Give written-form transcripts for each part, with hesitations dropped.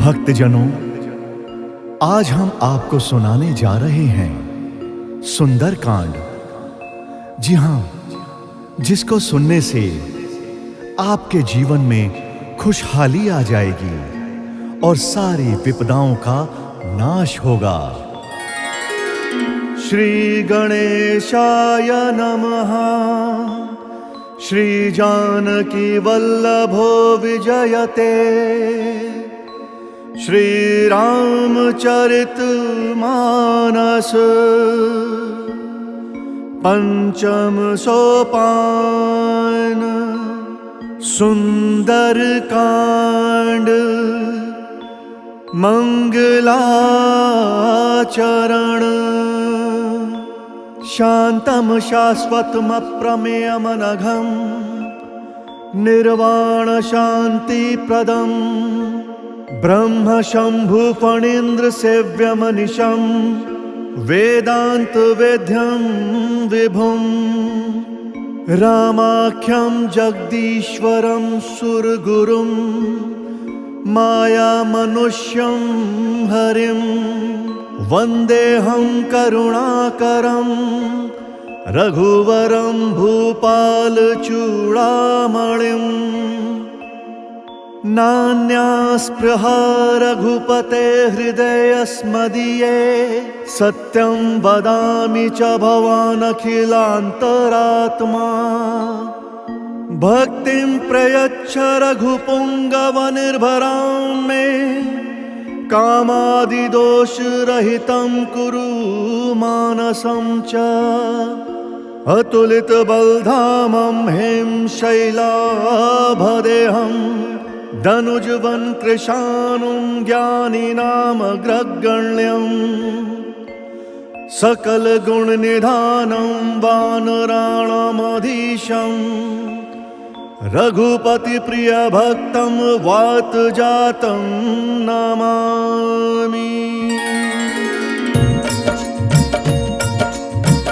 भक्तजनों, आज हम आपको सुनाने जा रहे हैं सुंदरकांड। जी हाँ, जिसको सुनने से आपके जीवन में खुशहाली आ जाएगी और सारी विपदाओं का नाश होगा। श्री गणेशाय नमः। श्री जानकी वल्लभो विजयते। श्री रामचरित मानस पंचम सोपान। सुंदरकांड मंगलाचरण। शांतम शाश्वतम अप्रमेयम अनघम निर्वाण शांति प्रदम ब्रह्म शंभु फणीन्द्र सेव्यमनिशं वेदांत वेद्यं विभुं रामाख्यं जगदीश्वरं सुरगुरुं माया मनुष्यं हरिं वन्देऽहं करुणाकरं रघुवरं भूपाल चूड़ामणिं। नान्यास्पृहा रघुपते हृदयस्मदीये सत्यं वदामि च भवान् अखिलान्तरात्मा। भक्तिं प्रयच्छ रघुपुङ्गवनिर्भरां मे कामादिदोषरहितं कुरु मानसं च। अतुलितबलधामं हें शैलाभदेहं धनुजवन कृशानुं ज्ञानिनामग्रगण्यं। सकलगुणनिधानं वानराणामधीशं रघुपतिप्रियभक्तं वातजातं नमामि।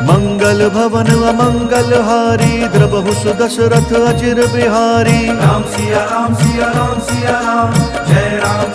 मंगल भवन अमंगलहारी द्रबहु सुदशरथ अचिर बिहारी। राम सिया राम सिया राम सिया राम जय राम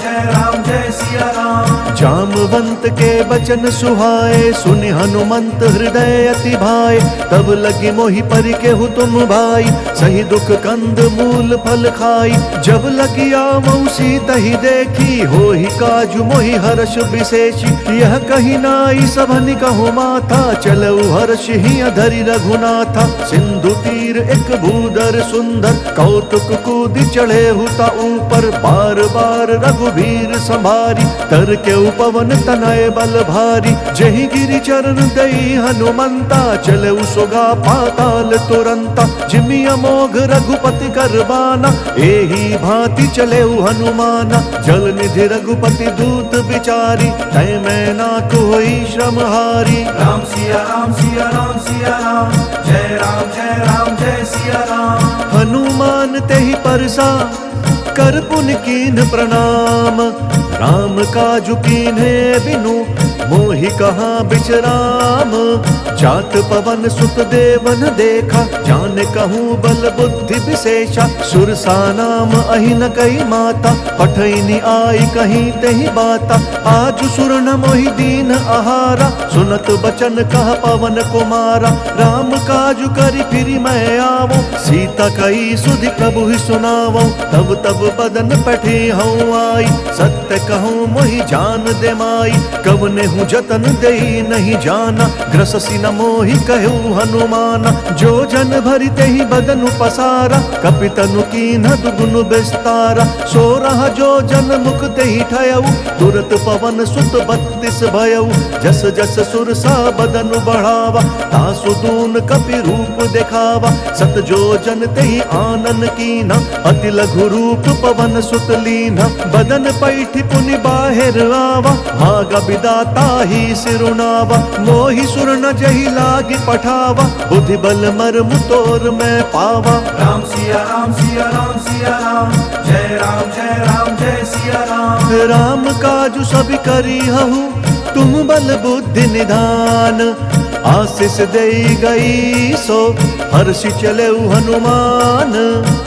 जय सिया राम। जामवंत के बचन सुहाए सुनि हनुमंत हृदय अति भाए। तब लगी मोहि परि केहु तुम भाई सही दुख कंद मूल फल खाई। जब लगी आवऊ सीतहि देखी होहि काजु मोहि हर्ष विशेषी। यह कही नाई सबनि कहु माथा चलऊ हर्ष ही अधरि रघुनाथा। सिंधु तीर एक भूधर सुंदर कौतुक कूद चढ़े हुता ऊपर। बार बार रघुवीर संभारी तर के उपवन तनय बल भारी। जहि गिरि चरण दई हनुमंता चले सुगा पाताल तुरंता। जिमि अमोघ रघुपति करबाना एही भांति चले हनुमाना। जल निधि रघुपति दूत बिचारी तय मैं ना कोई श्रम हारी। राम सिया राम सिया राम सिया राम जय राम जय सिया राम। हनुमान तेहि परसा कर पुन कीन प्रणाम। राम काजु कीन्हे बिनु मोहि कहाँ बिचराम। जात पवन सुत देवन देखा जान कहूँ बल बुद्धि विशेषा। सुरसा नाम अहिन कई माता पठैनी आई कहीं तेहि बाता। आज सुर न मोहि दीन आहारा सुनत बचन कह पवन कुमारा। राम काजु करि फिरि मैं आवो सीता कई सुधि प्रभु ही सुनावो। तब तब बदन पठी हूँ आई सत्य कहूँ मोहि जान दे माई। कवने हूँ जतन देई नहीं जाना ग्रससी न मोहि कहूँ हनुमाना। जो जन भरि तेहि बदनु पसारा कपितनु कीन्ह दुगुनु विस्तारा। सो रहा जो जन मुख तेहि ठयऊ तुरत पवन सुत 32 भयऊ। जस जस सुरसा बदनु बढ़ावा तासु दून कपि रूप दिखावा। सत जो जन तेहि आनन कीन्हा अति लघु रूप पवन सुत लीन्हा। बदन पैठि पुनि बाहिर आवा भागा विदाता ही सिरुनावा। मोहि सुर न जहि लागी पठावा बुद्धि बल मर्म तोर मैं पावा। राम सिया राम सिया राम सिया राम जय राम जय सिया राम। राम काजु सब करी हहु तुम बल बुद्धि निधान। आशीष देई गई सो हर्षि चले हनुमान।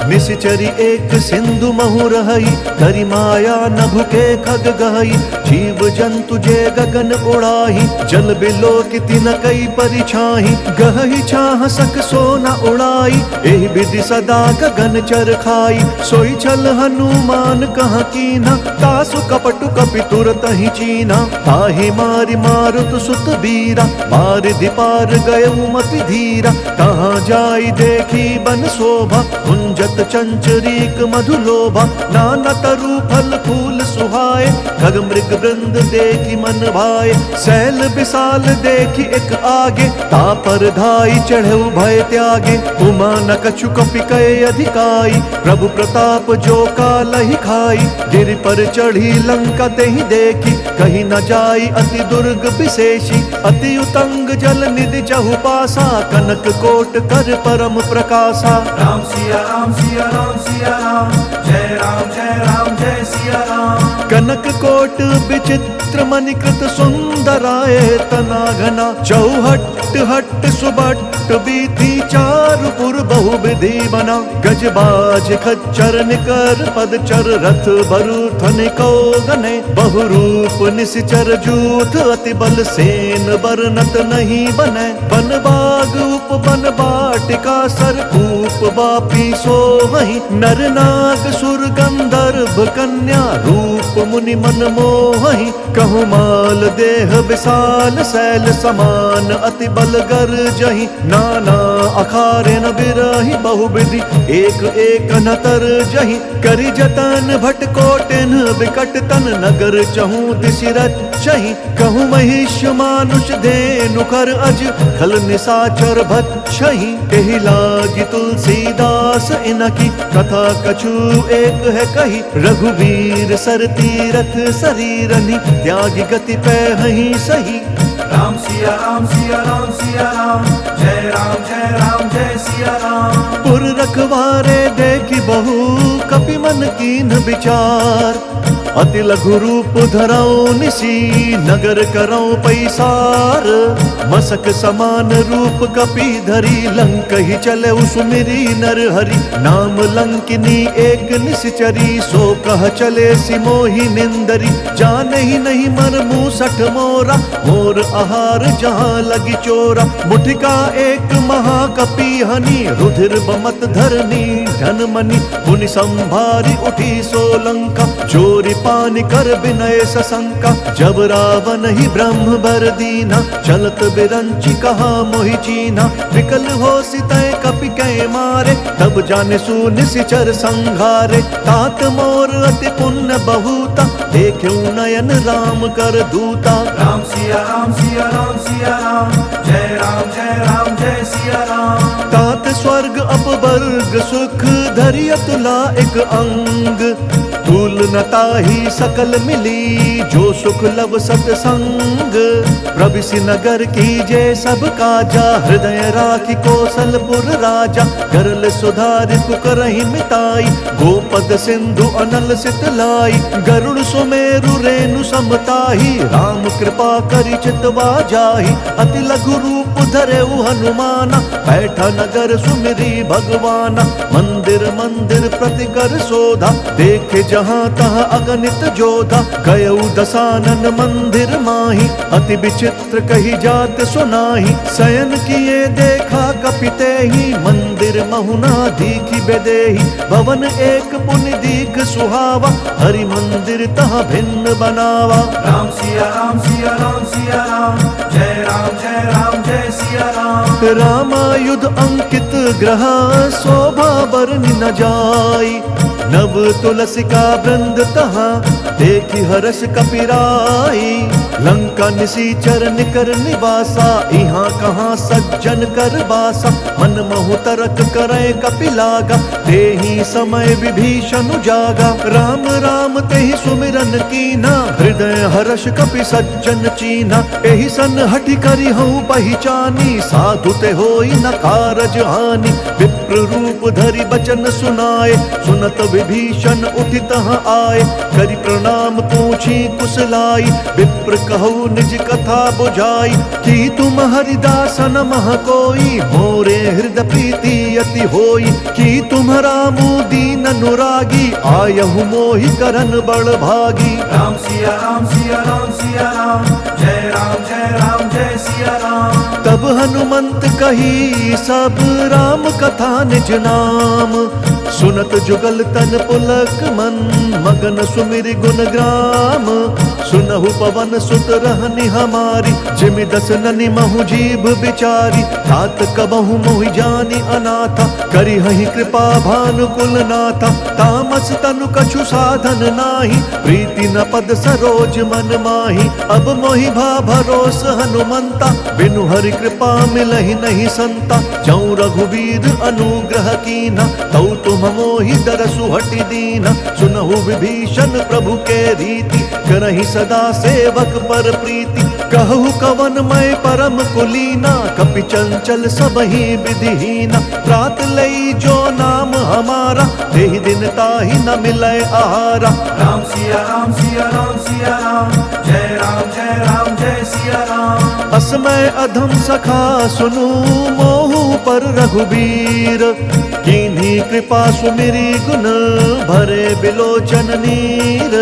निश्चरी एक सिंधु महु रही, करी माया न भुके खग गहई। जीव जंतु जे गगन उड़ाही, जल बिलो किति न कई परिछाही। गहई छाह सक सो न उड़ाई, एहि विधि सदा गगन चर खाई। सोई छल हनुमान कहाँ कीना, तासु कपटु कपि तुरत ही चीना। ताहि मारि मारुत सुत बीरा, पार दिपार गयउ मति धीरा। कहाँ जाई देखी बन शोभा, कुंजत चंचरीक मधुलोभा। नाना तरु फल फूल सुहाए, खग मृग वृंद देखी मन भाए। सैल विशाल देखी एक आगे, तापर धाई चढ़े भय त्यागे। उमा न कछु कपि कय अधिकाई, प्रभु प्रताप जो कालहि खाई। गिरि पर चढ़ी लंका तेहि देखी, कहीं न जाई अति दुर्ग विशेषी। अति उतंग जल निधि जहु पासा, कनक कोट कर परम प्रकाशा। राम सिया राम सिया राम सिया राम, जय राम जय सिया राम। कनक कोट विचित्र मणिकृत सुंदराय तना घना। चौहट हट सुबट बीथी, चारु पुर बहु विधि बना। गजबाज खच्चर निकर पदचर, रथ बरु थनिको गने। बहुरूप निश्चर जूथ, अति बल सेन बरनत नहीं बने। बन बाग उप बन बाटिका, सरकूप बापी सोहहि। नर नाग सुर गंधर्व कन्या, रूप मुनि मन मोहहि। कहु माल देह विशाल, शैल समान अति बल गर्जहि। नाना अखारे न बिरहि, बहुविधि एक एक न तरजहि। करि जतन भट कोटिन बिकट तन, नगर चहु दिशि रचहि। कहु महिष मानुष धेनु खर अज, खल निशाचर भक्षहि। एहि लागी तुलसीदास इनकी, कथा कछु एक है कही। रघुवीर सर तीरथ शरीरनि, त्यागी गति पैहि सही। राम सिया राम सिया राम सिया राम, जय राम जय सिया राम। पुर रखवारे देखी बहु, कपि मन कीन विचार। अति लघु रूप धरऊ निसी, नगर करऊ पैसार। मसक समान रूप कपि धरी, लंक ही चले सुमिरी नर हरि। नाम लंकिनी एक निश्चरी, सो कह चले सिमोहि निंदरी। जान ही नहीं मर मूसठ मोरा, मोर आहार जहाँ लगी चोरा। मुठिका एक महाकपि हनि, रुधिर बमत धरनी धन मनि। पुनि संभारी उठी सोलंका, चोरी पानी कर विनय सशंका। जब रावण ही ब्रह्म बर दीना, चलत बिरंची कहा मोहि चीना। विकल हो सितय कपि कै मारे, तब जाने सु निशिचर संघारे। तात मोर अति पुण्य बहुता, देख्यु नयन राम कर दूता। राम सिया राम सिया राम सिया राम, जय राम जय सिया राम। तात स्वर्ग अपवर्ग सुख, धरि अतुला एक अंग। तुल न ताहि सकल मिली, जो सुख लब सतसंग। प्रविशि नगर कीजे सब काजा, हृदय राखी कौशलपुर राजा। करल सुधारि पुकरहि मिताई, गोपद सिंधु अनल सित लाई। गरुड़ सुमेरु रेणु समताही, राम कृपा करि चितवा जाहि। अति लघु रूप धरेउ हनुमाना, बैठा नगर सुमिरी भगवाना। मंदिर मंदिर प्रति कर शोधा, देखे जहाँ तहाँ अगणित जोधा। गयउ दसानन मंदिर माही, अति विचित्र कही जात सुनाही। शयन किए देखा कपिते ही, मंदिर महुना दीखी बेदेही। भवन एक पुनि दीख सुहावा, हरि मंदिर तहाँ भिन्न बनावा। राम सिया राम सिया राम सिया राम, जय राम जय सिया राम। रामायुध अंकित ग्रह, शोभा बरनि न जाई। नव तुलसिका वृंद तहाँ, देखी हर्ष कपिराई। लंका निशीचर निकर निवासा, यहाँ कहाँ सज्जन कर बासा। मन महु तरक करे कपिलागा, तेहि समय विभीषण जागा। राम राम तेहि सुमिरन कीना, हृदय हर्ष कपि सज्जन चीना। एहि सन हठि करि हऊँ पहिचानी, साधु ते होई न कारज हानि। विप्र रूप धरि बचन सुनाए, सुनत विभीषण उठि तहाँ आए। करि प्रणाम पूछी कुशलाई, विप्र कहु निज कथा बुझाई, कि तुम हरिदासन मह कोई, मोरे हृदय प्रीति अति होई। कि तुम्हारा दीन अनुरागी, आयहु मोहि करन बड़ भागी। राम सिया राम सिया राम सिया राम, जय राम जय सिया राम। तब हनुमंत कही सब राम कथा निज नाम, सुनत जुगल तन पुलक मन, मगन सुमिर गुण ग्राम। सुनहु पवन सुत रहनि हमारी, जिमि दस ननि महु जीभ बिचारी। तात कबहु मोहि जानि अनाथा, करिहहि कृपा भानुकुल नाथा। तामस तनु कछु साधन नाही, प्रीति न पद सरोज मन माही। अब मोहि भा भरोस हनुमंता, बिनु हरि कृपा मिलहि नहीं संता। जौं रघुवीर अनुग्रह कीना, तौ तुम मोहि दरसु हटि दीना। सुनहु विभीषण प्रभु के रीति, करहि सदा सेवक पर प्रीति। कहु कवन मैं परम कुलीना, कपि चंचल सबहि विधिहीना। त्रात लई जो नाम हमारा, तेहि दिन ताहि न मिलै आहारा। राम सिया राम सिया राम सिया राम, जय राम जय सिया राम। असमय अधम सखा सुनु, मोहु पर रघुबीर। कीन्ही कृपा सुमिरी गुण, भरे बिलोचन नीर।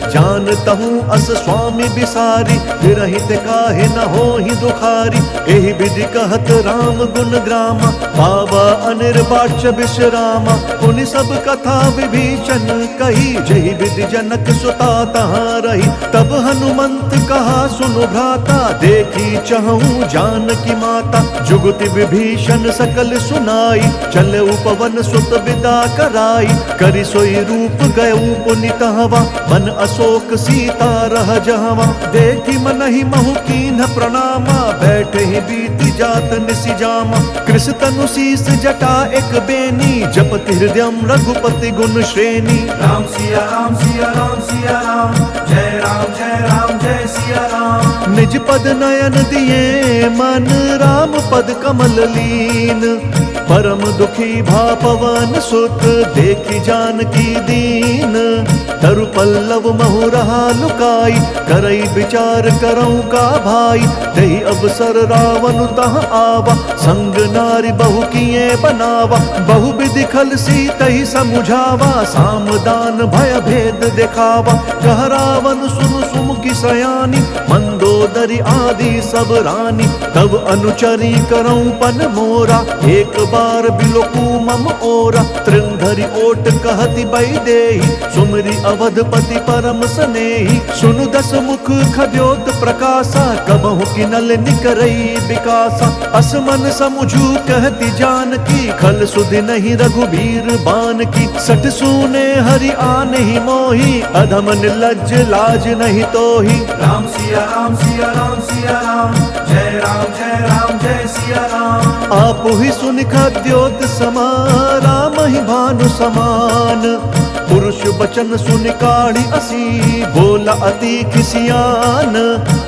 जानतहु अस स्वामी बिसारी, विरहित काहे न होहि दुखारी। एहि विधि कहत राम गुण ग्रामा, पावा अनिर्वाच्य विश्रामा। पुनि सब कथा विभीषण कही, जहि विधि जनक सुता तहाँ रही। तब हनुमंत कहा सुनु भ्राता, देखी चहूँ जानकी माता। जुगति विभीषण सकल सुनाई, चले उपवन सुत विदा कराई। करि सोई रूप गयऊ पुनि तहवा, मन अशोक सीता रह जहवा। देखी मनहि महु कीन्ह प्रणामा, बैठे ही बीती जात निसि जामा। कृष तनु शीस जटा एक बेनी, जपति हृदयम रघुपति गुण श्रेणी। राम सिया राम सिया राम सिया राम, जय राम जय सिया राम। निज पद नयन दिए मन, राम पद कमल लीन। परम दुखी भा पवन सुत, देखी जानकी दीन। तरु पल्लव महु रहा लुकाई, करई विचार करऊं का भाई। तेहि अवसर रावण तह आवा, संग नारी बहु किए बनावा। बहु विधि खल सीतहि समुझावा, सामदान भय भेद दिखावा। कह रावण सुनु सुमुखी सयानी, मंदोदरी आदि सब रानी। तब अनुचरी करऊं पन मोरा, एक बार बिलोकू मम ओरा। तृंधरि ओट कहति बैदेही, सुमरि अवधपति परम सनेही। सुनु दस मुख खद्योत प्रकाशा, कबहु किनल निकरई विकासा। असमन समुझू कहति जानकी, खल सुधि नहीं रघुबीर बान की। सठ सूने हरि आनहि मोहि, अधम निर्लज्ज लाज नहीं तोहि। राम सिया राम सिया राम सिया राम, जय राम जय सिया राम। आपु ही सुनि खद्योत समा, राम ही भानु समान। पुरुष बचन सुनि काढ़ी असी, बोला अति खिसियान।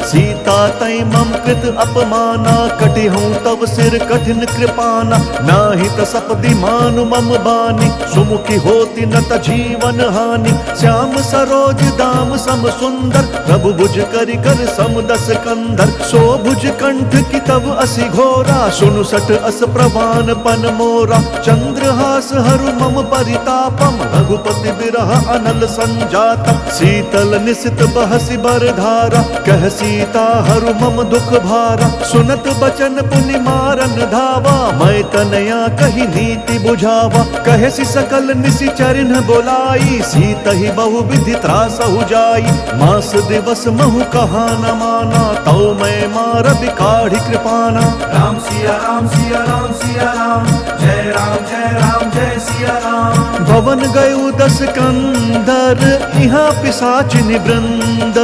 सीता तै मम कृत अपमाना, कटिहूँ तब सिर कठिन कृपाना। नाहि त सपदि मानु मम बानी, सुमुखी होती न त जीवन हानि। श्याम सरोज दाम सम सुंदर, प्रभु भुज करि कर सम दस कंधर। सो भुज कंठ की तब असि घोरा, सुनु सठ अस प्रवान पन मोरा। चंद्रहास हरु मम परितापम, रघुपति बिरह अनल संजातम। शीतल निसित बहसि बरधारा, कह सीता हरु मम दुख भारा। सुनत बचन पुनि मारन धावा, मैं तनया कही नीति बुझावा। कहसि सकल निसि चरिन बोलाई, सीतहि बहु विधि त्रासहु जाई। मास दिवस महु कहा न माना, तौ मैं मार बिकाढ़ी कृपाना। राम सिया राम सिया राम सिया राम, जय राम जय सिया राम। भवन गयु दस कंदर, यहाँ पिशाचिनि वृंद।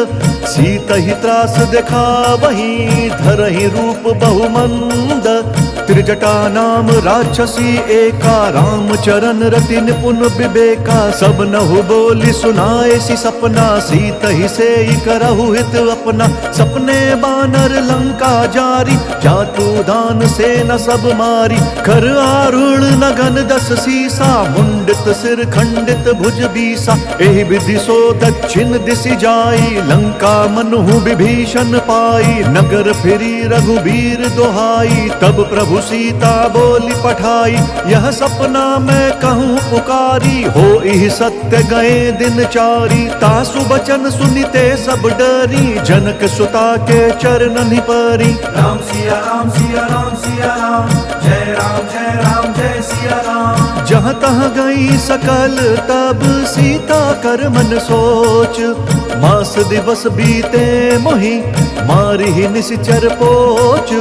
सीतहि त्रास देखा वही, धरहि रूप बहुमंद। त्रिजटा नाम राक्षसी एका, राम चरण रति निपुण विवेका। सब नहु बोली सुनाए सी सपना, सीत ही से करहु हित अपना। सपने बानर लंका जारी, जातु दान से न सब मारी। कर आरूढ़ नगन 10 सीसा, मुंडित सिर खंडित भुज बीसा। एहि विधि सो दक्षिण दिशि जाई, लंका मनहु विभीषण पाई। नगर फिरी रघुबीर दोहाई, तब प्रभु सीता बोली पठाई। यह सपना मैं कहूँ पुकारी, हो इह सत्य गए दिन चारी। तासु बचन सुनिते सब डरी, जनक सुता के चरणनि परी। राम सिया राम सिया राम सिया राम, जय राम जय राम जय सिया राम। जहाँ तहाँ गई सकल तब सीता कर मन सोच। मास दिवस बीते मोहि, मारी ही निशिचर पोच।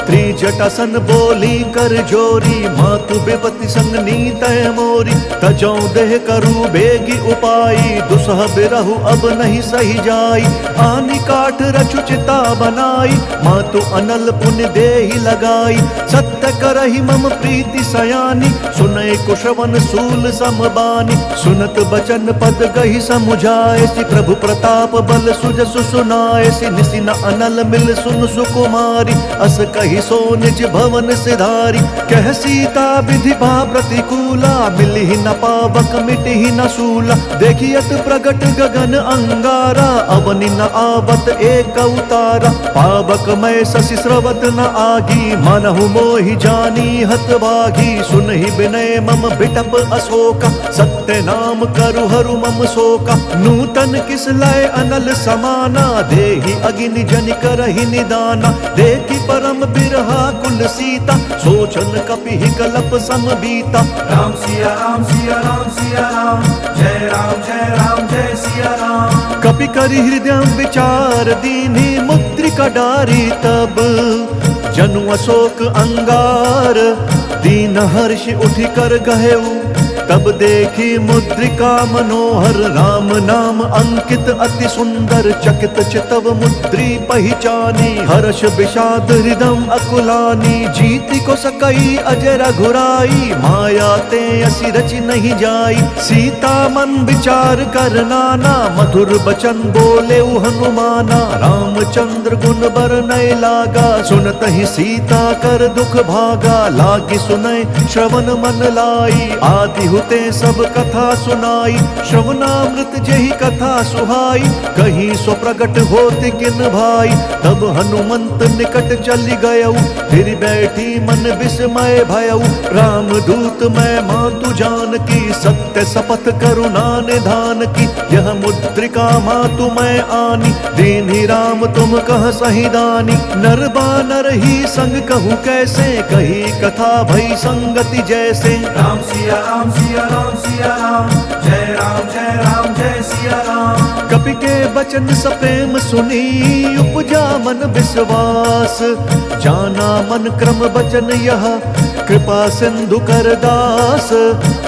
त्रिजटा सन बोली कर जोरी, मातु विपति संग नीतय मोरी। तजौ देह करु बेगी उपाई, दुसह बिरहु अब नहीं सही जाई। आनि काठ रचु चिता बनाई, मातु अनल पुण्य देहि लगाई। सत्य करहि मम प्रीति सयानी, सुनय कुशवन सूल समबानी। सुनत बचन पद गहि समुझाए, सि प्रभु प्रताप बल सुजसु सुनाए। सि निसि न अनल मिल सुन सुकुमारी, अस कहि सो निज भवन सिधारी। कह सीता विधि भा प्रतिकूला, मिलहि न पावक मिटहि न सूला। देखियत प्रगट गगन अंगारा, अवनि न आवत एक अवतारा। पावक मैं शशि स्रवत न आगी, मनहु मोहि जानी हत भागी। सुनहि विनय मम बिटप अशोका, सत्य नाम करु हरु मम शोका। नूतन किस लय अनल समाना, देहि अगिनि जनि करहि निदाना। देखि परम बिरहा कुल सीता, सोचन कपिहि कलप सम बीता। राम सिया राम सिया राम सिया राम, जय राम जय सिया राम। कपि करि हृदय विचार दीन्हि, मुद्रिका डारी तब जनु अशोक अंगार। दीन हर्षि उठि कर गहेउ, तब देखी मुद्रिका मनोहर। राम नाम अंकित अति सुंदर, चकित चितव मुद्री पहिचानी। हर्ष विषाद हृदय अकुलानी, जीति को सकई अजय रघुराई। माया ते असि रचि नहीं जाई, सीता मन विचार कर नाना। मधुर बचन बोले हनुमाना, रामचंद्र गुण बरनय लागा। सुनत ही सीता कर दुख भागा, लागी सुनय श्रवण मन लाई। आदि हुते सब कथा सुनाई, श्रवणामृत जेहि कथा सुहाई। कहीं सो प्रगट होति किन भाई, तब हनुमंत निकट चली गयऊ। फिर बैठी मन विस्मय भयऊ, राम दूत मैं मातु जानकी। सत्य शपथ करुणा निधान की, यह मुद्रिका मातु मैं आनी। दीन्हि राम तुम कह सही दानी, नर बानर ही संग कहूँ कैसे। कही कथा भई संगति जैसे। राम सिया राम सिया राम सिया राम, जय राम जय सिया राम। कपि के बचन सप्रेम सुनी, उपजा मन विश्वास। जाना मन क्रम बचन यह, कृपा सिंधु कर दास।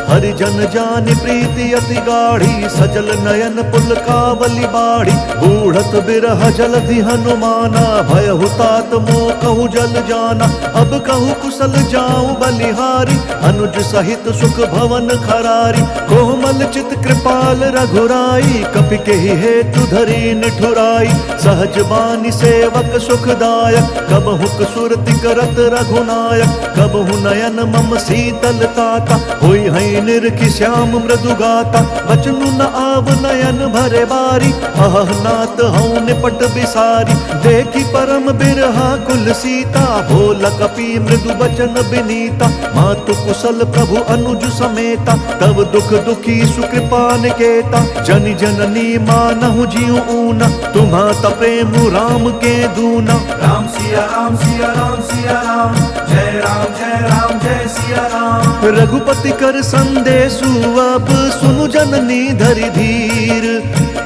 हरिजन जानि प्रीति अति गाढ़ी, सजल नयन पुलकावली बाढ़ी। बूढ़त बिरह जलधि हनुमाना, भयहु तात मोह कहु जल जाना। अब कहु कुशल जाऊं बलिहारी, अनुज सहित सुख भवन खरारी। कोमल चित कृपाल रघुराई, कपि केहि हेतु धरी निठुराई। सहज बानी सेवक सुखदायक, कबहु सुरति करत रघुनायक। कबहु नयन मम शीतल ताता, होई है निरखि श्याम मृदु गाता। बचनु न आव नयन भरे बारी, अह नाथ हऊँ निपट बिसारी। देखी परम बिरहा कुल सीता, बोल कपि मृदु बचन बिनीता। मातु कुशल प्रभु अनुज समेता, तब दुख दुखी सुकृपा निकेता। जनि जननी मानहु जिउ ऊना, तुम्हा प्रेम राम के दूना। राम सिया राम सिया राम सिया राम, जय राम जय सिया राम। रघुपति कर संदेशु अब सुनु जननी धरि धीर।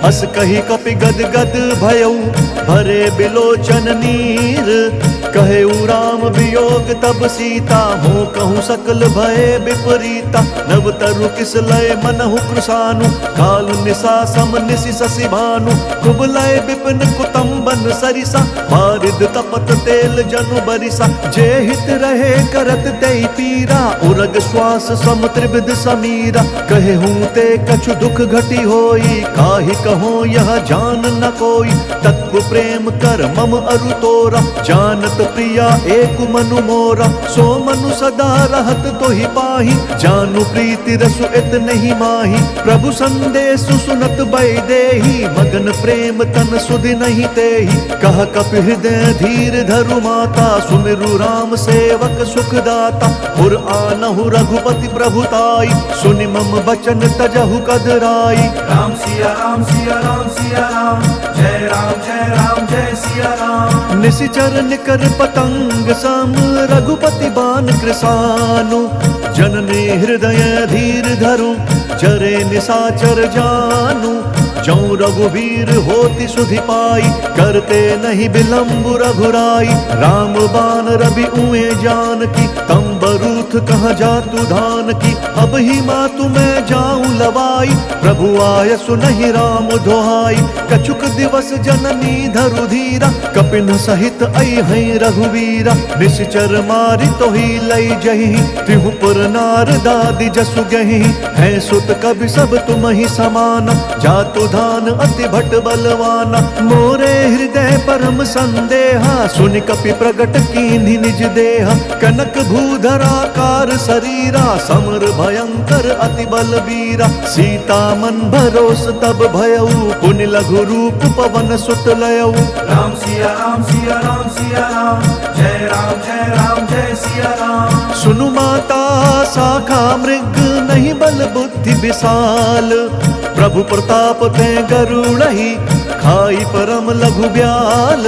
अस कही कपि गद गद भयऊ, भरे बिलोचन नीर। कहे राम वियोग तब सीता, हो कहूँ सकल भय विपरीता। नव तरु किस लय मनहु कृशानु, कालु निशा सम निशि शशि भानु। कुबलय विपिन कुतुम्बन सरिसा, बारिद तपत तेल जनु बरिसा। जे हित रहे करत तेहि पीरा, उरग श्वास सम त्रिविध समीरा। कहे हूँ ते कछु दुख घटी होई, काहि कहो यह जान न कोई। तत्व प्रेम कर मम अरु तोरा, जानत प्रिया एक मनु मोरा। सो मनु सदा रहत तोहि पाहि, जानु प्रीति रसु इत नहीं माही। प्रभु संदेश सुनत बैदेही, मगन प्रेम तन सुधि नहीं तेहि। कह कपि हृदय धीर धरु माता, सुमिरु राम सेवक सुखदाता। पुर आनहु रघुपति प्रभुताई, सुनि मम बचन तजहु कदराई। राम सिया राम सिया राम सिया राम, जय राम जय सिया राम। निशिचर निकर पतंग सम, रघुपति बान कृसानु। जननी हृदय धीर धरु, जरे निशाचर जानु। जौ रघुवीर होति सुधि पाई, करते नहीं विलंब रघुराई। राम बान रवि उए जानकी, तम बरूथ कहाँ जातु धान की। अब ही मातु मैं जाऊं लवाई, प्रभु आय सुनहि राम दोहाई। कछुक दिवस जननी धरु धीरा, कपिन सहित अइहै रघुवीरा। निश्चर मारि तोहि लई जहि, तिहु पुर नार दादि जसु गहि। है सुत कवि सब तुम ही समाना, जातु धान अति भट बलवाना। मोरे हृदय परम संदेहा, सुनि कपि प्रगट कीन्हि निज देहा। कनक भूधराकार शरीरा, समर भयंकर अति बलबीरा। सीता मन भरोस तब भयउ, पुनि लघु रूप पवन सुत लयउ। राम सिया राम सिया राम सिया राम, जय राम जय सिया राम। सुनु माता शाखा मृग, नहीं बल बुद्धि विशाल। प्रभु प्रताप ते गरुड़हि, खाई परम लघु ब्याल।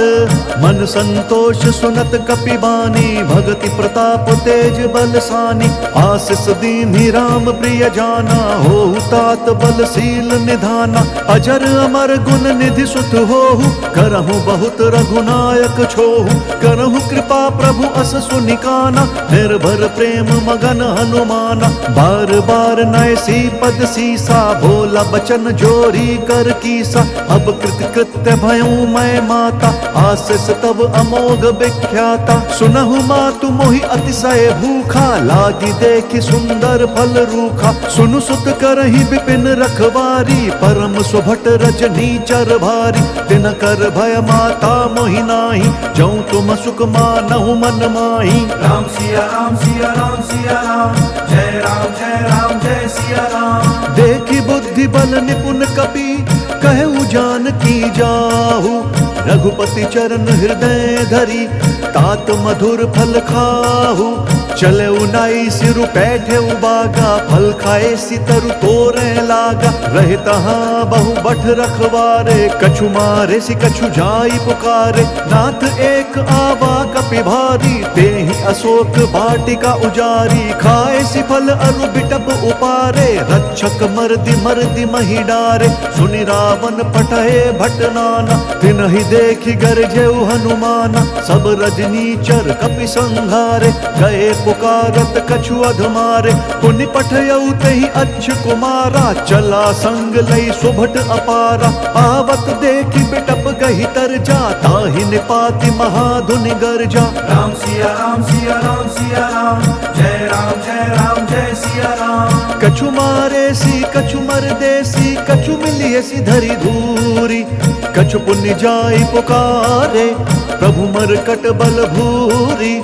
मन संतोष सुनत कपि बानी, भगति प्रताप तेज बलसानी। आशीष दीन्हि राम प्रिय जाना, होहु तात बलशील निधाना। अजर अमर गुण निधि सुत होहु, करहु बहुत रघुनायक छोहु। करहु कृपा प्रभु अस सुनिकाना, निर्भर प्रेम मगन हनुमाना। बार बार नयसी पद सीसा, बोला बचन जोरी कर कीसा। अब कृत्य भयऊ मैं माता, आशीष तब अमोघ विख्याता। सुनहु मातु मोहि अतिशय भूखा, लागी देखि सुंदर फल रूखा। सुनु सुत करहि विपिन रखवारी, परम सुभट रजनी चर भारी। तिन कर भय माता मोहि नाही, जौ तुम सुख मानहु मन माही। राम सिया राम सिया राम सिया राम, जय राम जय सिया राम। देखि बुद्धि बल निपुण कपि, कहु जानकी जाहु। रघुपति चरण हृदय धरी, तात मधुर फल खाहु। चले उनाई सिरु बैठे बागा, फल खाए सितरु तोरे लागा। रहे तहाँ बहु बठ रखवारे, कछु मारे सि कछु जाई पुकारे। नाथ एक आवा कपि भारी, तेहि अशोक वाटिका उजारी। खाए सि फल अरु बिटप उपारे, रक्षक मर्दि महि डारे। सुनि रावण पटहे भट नाना, तिनहि देखि गरजेउ हनुमाना। सब रजनीचर कपि संघारे, गए पुकारत कछु अधमारे। पुनि पठयउ तेहि अच्छ कुमारा, चला संग लई सुभट अपारा। आवत देखि बिटप गहि तरजा, ताहि निपाति महाधुनि गर्जा। राम सिया राम सिया राम सिया राम, जय राम जय सिया राम। कछु मारे सी कछु मर देसी, कछु मिलिए सी धरि धूरी। कछु पुण्य जाई पुकारे, प्रभु मरकट बल भूरी।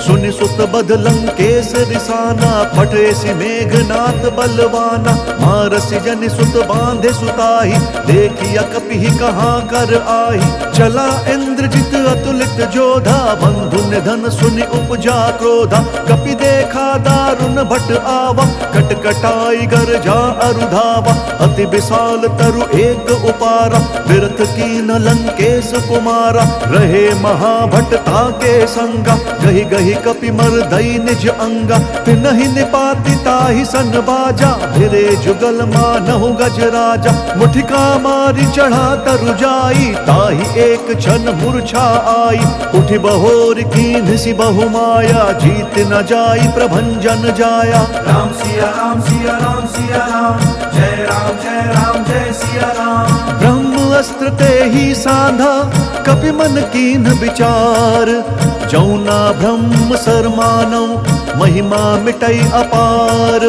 सुनि सुत बद लंकेश रिसाना, फटे सि मेघनाथ बलवाना। मारसि जनि सुत बांधे सुताही, देखिया कपि कहाँ कर आही। चला इंद्रजित अतुलित जोधा, बंधु निधन सुनि उपजा क्रोधा। कपि देखा दारुण भट आवा, कटकटाई गर्जा अरुधावा। अति विशाल तरु एक उपारा, विरथ कीन लंकेश कुमारा। रहे महाभट ताके संगा, गहि गहि तेहि कपि मर्दई निज अंगा, तिनहि निपाति ताहि सन बाजा, भिरे जुगल मानहु गज राजा। मुठिका मारी चढ़ा तरु जाई, ताहि एक क्षण मूर्छा आई। उठि बहोर कीन्ह सि बहु माया, जीत न जाई प्रभंजन जाया। राम सिया राम सिया राम सिया राम, जय राम जय सिया राम। ब्रह्म अस्त्र ते ही साधा, कपि मन कीन्ह विचार। जौना ब्रह्म सर मानौ, महिमा मिटई अपार।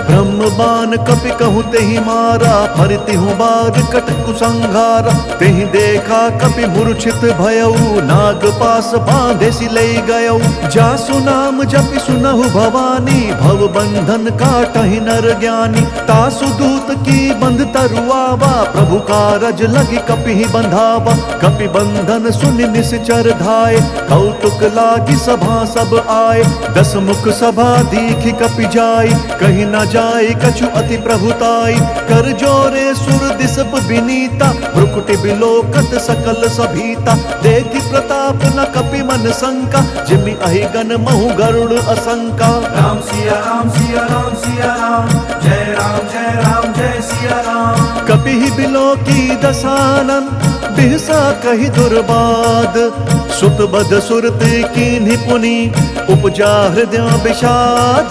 ब्रह्म बाण कपि कहु तेहि मारा, फरतिहु बार कट कुसंहारा। तेहि देखा कपि मूर्छित भयउ, नाग पास बांधे सि लई गयउ। जासु नाम जपि सुनहु भवानी, भव बंधन काटहि नर ज्ञानी। तासु दूत की बंध तरुआवा, प्रभु कारज लगी कपि बंधावा। कपि बंधन सुनि निश्चर धाय, कौतुक लागी सभा सब आए। दस मुख सभा दीखि कपि जाई, कहीं न जाय कछु अति प्रभुताई। कर जोरे सुर दिसप विनीता, भ्रुकुटि बिलोकत सकल सभीता। देखि प्रताप न कपि मन शंका, जिमि अहि गण महु गरुड़ असंका। राम सिया राम सिया राम सिया राम, जय राम जय सिया राम। कपि बिलोकी दसानन, बिहसा कहि दुर्बाद। सुत बद सुरत कीन्हि पुनि, उपजा हृदय विषाद।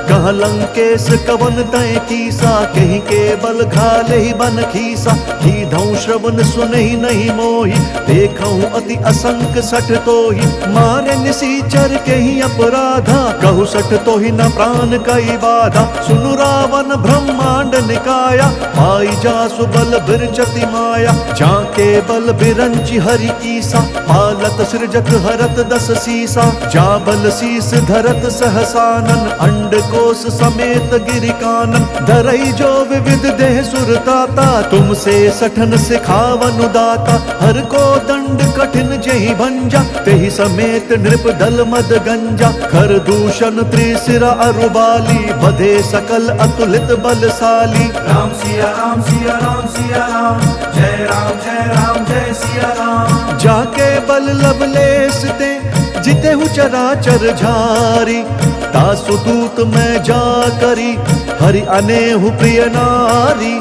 कह लंकेश कवन तय कीसा, कहीं केवल घाले ही बन खीसा। कीधौ श्रवण सुनहि नहीं मोहि, देखऊं अति असंक सठ तोहि। मारे निसीचर केहि अपराधा, कहु सठ तोहि न प्राण कई बाधा। सुनु रावण ब्रह्मांड निकाया, पाई जासु बल बिरचति माया। जाके बल बिरंचि हरि ईसा, पालत सृजत हरत दस सीसा। जा बल शीस धरत सहसानन, अंड कोश समेत गिरि कानन। धरई जो विविध देह सुरताता, तुमसे सठन सिखावन दाता। हर को दंड कठिन जेहि भंजा, तेहि समेत नृप दल मद गंजा। खर दूषण त्रिशिरा अरुबाली, बधे सकल अतुलित बलशाली। राम सिया राम सिया राम सिया राम, जय राम जय सिया राम। जाके बल लवलेस ते, जितेहु चराचर झारी। तासु दूत मैं जा करी, हरि अनेहु प्रिय नारी।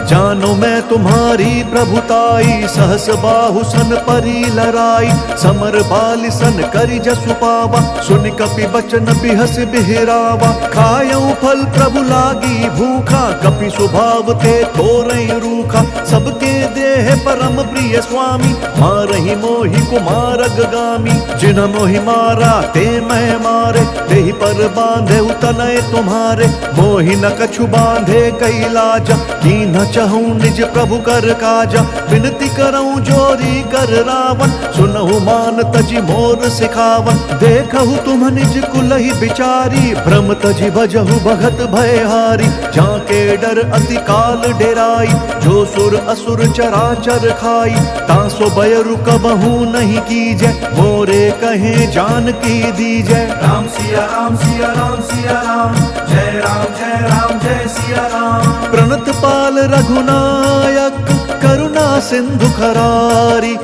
जानो मैं तुम्हारी प्रभुताई, सहस बाहु सन परी लराई। समर बालि सन करि जसु पावा, सुनि कपि बचन बिहस बिहरावा। खायऊ फल प्रभु लागी भूखा, कपि स्वभाव ते तोरई रूखा। सबके देह परम प्रिय स्वामी, मारहि मोहि कुमार अगगामी। जिन्ह मोहि मारा ते मैं मारे, तेहि पर बांधे तनय तुम्हारे। मोहि न कछु बांधे कैलाजा, कीन्ह चहूं निज प्रभु कर काजा। विनती करऊं जोरी कर रावण, सुनहु मान तजि मोर सिखावन। देखहु तुम निज कुलहि बिचारी, भ्रम तजि भजहु भगत भयहारी। जाके डर अति काल डेराई, जो सुर असुर चराचर खाई। तासो बयरु कबहू नहीं कीजै, मोरे कहे जानकी दीजै। राम सिया राम सिया राम सिया राम, जय राम जय सिया राम। प्रणत पाल रघुनायक, करुणा सिंधु खरारी।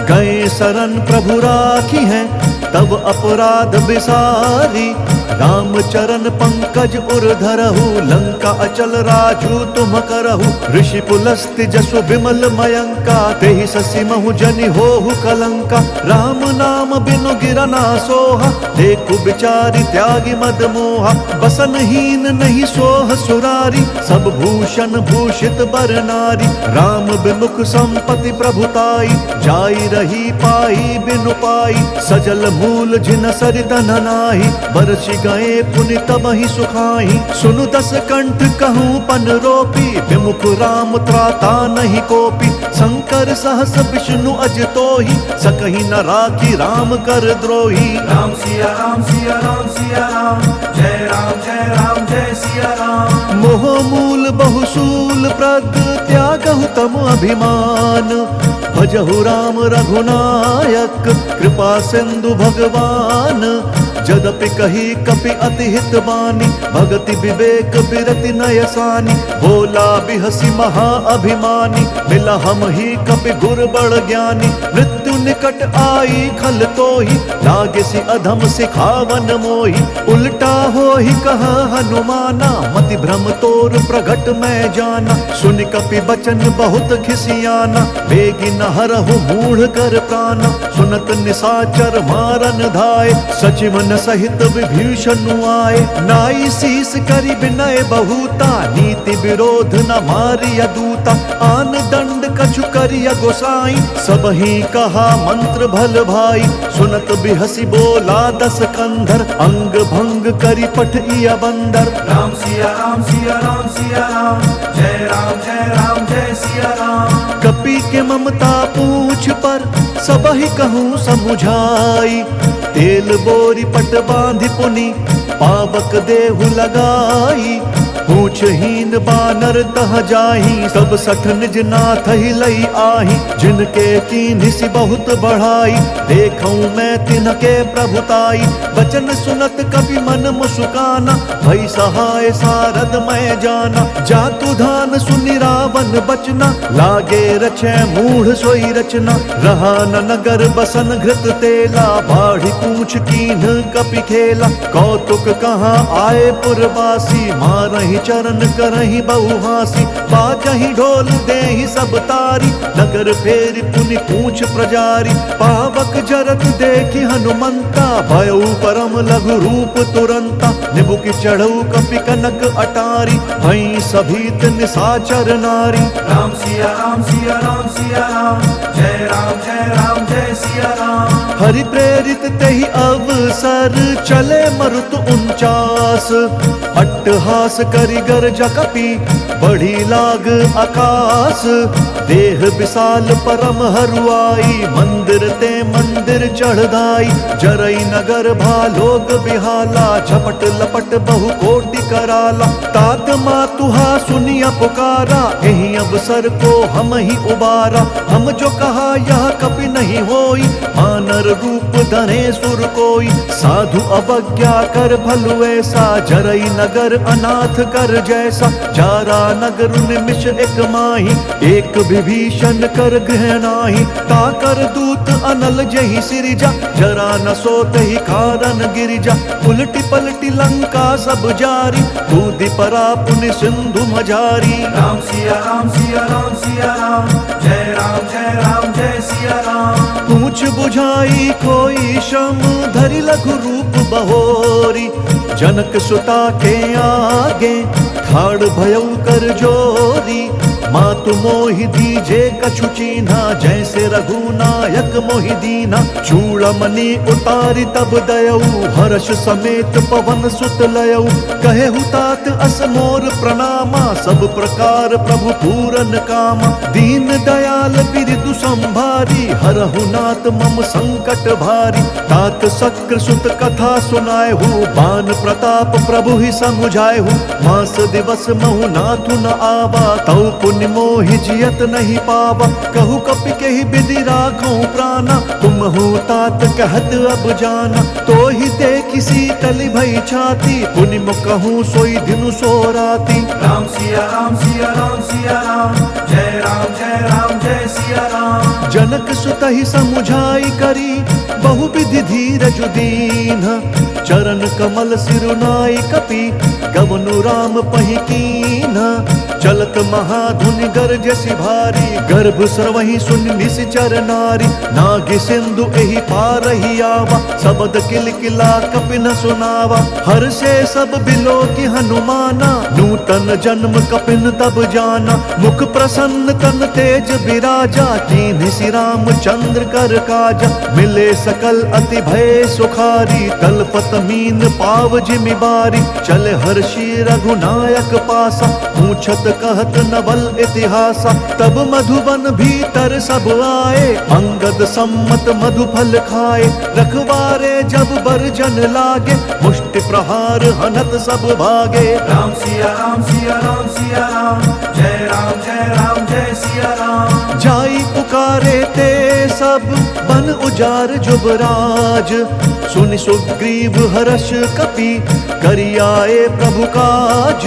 गए शरण प्रभु राखी हैं, तब अपराध बिसारी। राम चरण पंकज उर धरहु, लंका अचल राजू तुम करहु। ऋषि पुलस्त्य जसु विमल मयंका, तेहि ससि महु जनि होहु कलंका। राम नाम बिनु गिरना सोहा, देखु बिचारी त्यागी मद मोहा। बसनहीन नहीं सोह सुरारी, सब भूषण भूषित बर नारी। राम बिमुख संपति प्रभुताई, जाई रही पाई बिनु पाई। सजल मूल जिन सरित नाही, बरसि गए पुनि तबहि सुखाई। सुनु दस कंठ कहूँ पन रोपी, विमुख राम त्राता नहीं कोपी। शंकर सहस विष्णु अज तोहि, सकहि न राखी राम कर द्रोही। राम सिया राम सिया राम सिया राम, जय राम जय सिया राम। मोह मूल बहुसूल प्रद, त्यागहु तम अभिमान। भजहु राम रघुनायक, कृपा सिंधु भगवान। जदपि कही कपि अति हित बानी, भगति विवेक बिरति नयसानी। बोला बिहसी महा अभिमानी, मिला हम ही कपि गुर बड़ ज्ञानी। मृत्यु निकट आई खल तोहि, लागे सी अधम सिखावन मोहि। उल्टा हो ही कहा हनुमाना, मति भ्रम तोर प्रगट मैं जाना। सुन कपि बचन बहुत खिसियाना, बेगी न हरहु मूढ़ कर प्राणा। सुनत निशाचर मारन धाय, सचिवन सहित विभीषण आए। नाई शीस करि विनय बहुता, नीति विरोध न मारिय दूता। आन दंड कछु करिय गोसाई, सबहि कहा मंत्र भल भाई। सुनत बिहसी बोला दस कंधर, अंग भंग करि पठिय बंदर। राम सिया राम सिया राम सिया राम, जय राम जय राम जय सिया राम। कपि के ममता पूछ पर, सबहि कहूँ समुझाई। तेल बोरी पट बांधि पुनि, पावक देहु लगाई। पूछहीन बानर तह जाही, सब सठ निज नाथ ही लई आही। जिनके कीन्हि सि बहुत बढ़ाई, देखऊं मैं तिनके प्रभुताई। बचन सुनत कपि मन मुस्काना, भई सहाय सारद मैं जाना। जातु धान सुनि रावण बचना, लागे रचै मूढ़ सोई रचना। रहा न नगर बसन घृत तेला, बाढ़ी पूछ कीन्ह कपि खेला। कौतुक कहाँ आए पुरवासी, मारहि चरण करहि बहुहासी। बाजहि ढोल देहि सब तारी, नगर फेरि पुनि पूछ प्रजारी। पावक जरत देखि हनुमंता, भयउ परम लघु रूप तुरंता। निबुकि चढ़ऊ कपि कनक अटारी, भई सभीत निशाचर नारी। राम सिया राम सिया राम सिया राम, जय राम जय सिया राम। हरि प्रेरित तेहि अवसर, चले मरुत 49। अट्टहास करि गर्ज कपि, बढ़ी लाग आकाश। देह विशाल परम हरुआई, मंदिर ते मंदिर चढ़ दाई। जरई नगर भालोग बिहाला, झपट लपट बहु कोटि कराला। तात मातुहा सुनिया पुकारा, एहि अवसर को हम ही उबारा। हम जो कहा यह कपि नहीं होई, मानर रूप धरे सुर कोई। साधु अवज्ञा कर भलु ऐसा, जरई नगर अनाथ कर जैसा। जारा नगर निमिष एक माही, एक विभीषण कर गृह नाही। ताकर दूत अनल जहि सिरिजा, जरा न सोतहि कारण गिरिजा। उलटी पलटी लंका सब जारी, कूदि परा पुनि सिंधु मझारी। राम सिया राम सिया राम सिया राम, जय राम जय सिया राम। पूछ बुझाई कोई श्रम, धरि लघु रूप बहोरी। जनक सुता के आगे, ठाड़ भयउ कर जोरी। मातु मोहि दीजे कछु चीन्हा, जैसे रघुनायक मोहि दीना। चूड़मणि उतारी तब दयऊ, हर्ष समेत पवन सुत लयऊ। कहेहु तात अस मोर प्रणामा, सब प्रकार प्रभु पूरन कामा। दीन दयाल बिरदु संभारी, हरहु नाथ मम संकट भारी। तात शक्र सुत कथा सुनाएहु, बान प्रताप प्रभु ही समुझाएहु। मास दिवस महु नाथु न आवा, तौ पुण्य मोहि जियत नहीं पावा। कहु कपि केहि विधि राखऊं प्राणा, तुम हो तात कहत अब जाना। तो ही देखि शीतल भई छाती, पुनि कहूँ सोई दिनु सो राती। राम सिया राम सिया राम सिया राम, जय राम जय सिया राम। जनक सुतहि समुझाई करी, बहु विधि धीरज दीन। चरण कमल सिरुनाई कपि, गवनु राम पहि कीन्ह। चलत महाधुनि गरजसि भारी, गर्भ स्रवहि सुन निश्चर नारी। नागि सिंधु एहि पारहि आवा, सबद किलकिला कपि न सुनावा। हर से सब बिलो की हनुमाना, नूतन जन्म कपिन तब जाना। मुख प्रसन्न तन तेज विराजा, कीन्हि सि रामचंद्र कर काजा। मिले सकल अति भय सुखारी, तलपत मीन पाव जिमि बारी। चले हर्षि रघुनायक पासा, पूछत कहत नवल इतिहासा। तब मधुबन भीतर सब आए, अंगद सम्मत मधु फल खाए। रखवारे जब बरजन लागे, मुष्टि प्रहार हनत सब भागे। राम सिया राम सिया राम सिया राम, जय राम जय सिया राम। जाई पुकारे ते सब, बन उजार जुबराज। सुनि सुग्रीव हर्ष कपि करि आए प्रभु काज।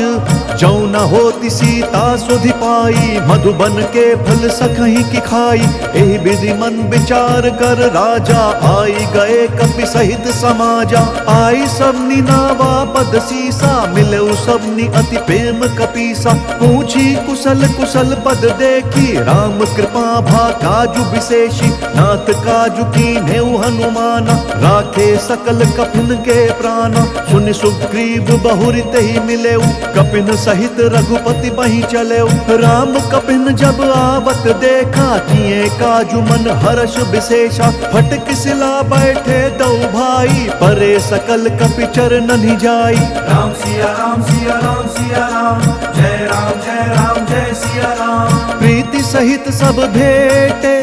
जौ न होती सीता सुधि पाई, मधुबन के फल सखहि की खाई। एहि विधि मन विचार कर राजा, आई गए कपि सहित समाजा। आई सबनी नावा पद सीसा, मिले सबनी अति प्रेम कपीसा। पूछी कुशल कुशल पद देखी, राम कृपा भा काजु विशेषी। नाथ काजु कीन्हेउ हनुमाना, राखे सकल कपिन के प्राणा। सुनि सुग्रीव बहुरि तेहि मिलेउ, कपिन सहित रघुपति बहि चलेउ। राम कपिन जब आवत देखा, किए काजु मन हर्ष विशेषा। फटक सिला बैठे दो भाई, परे सकल कपि चरणनि जाई। राम सिया राम सिया राम सिया राम, जय राम जय राम जय सिया राम। प्रीति सहित सब भेटे,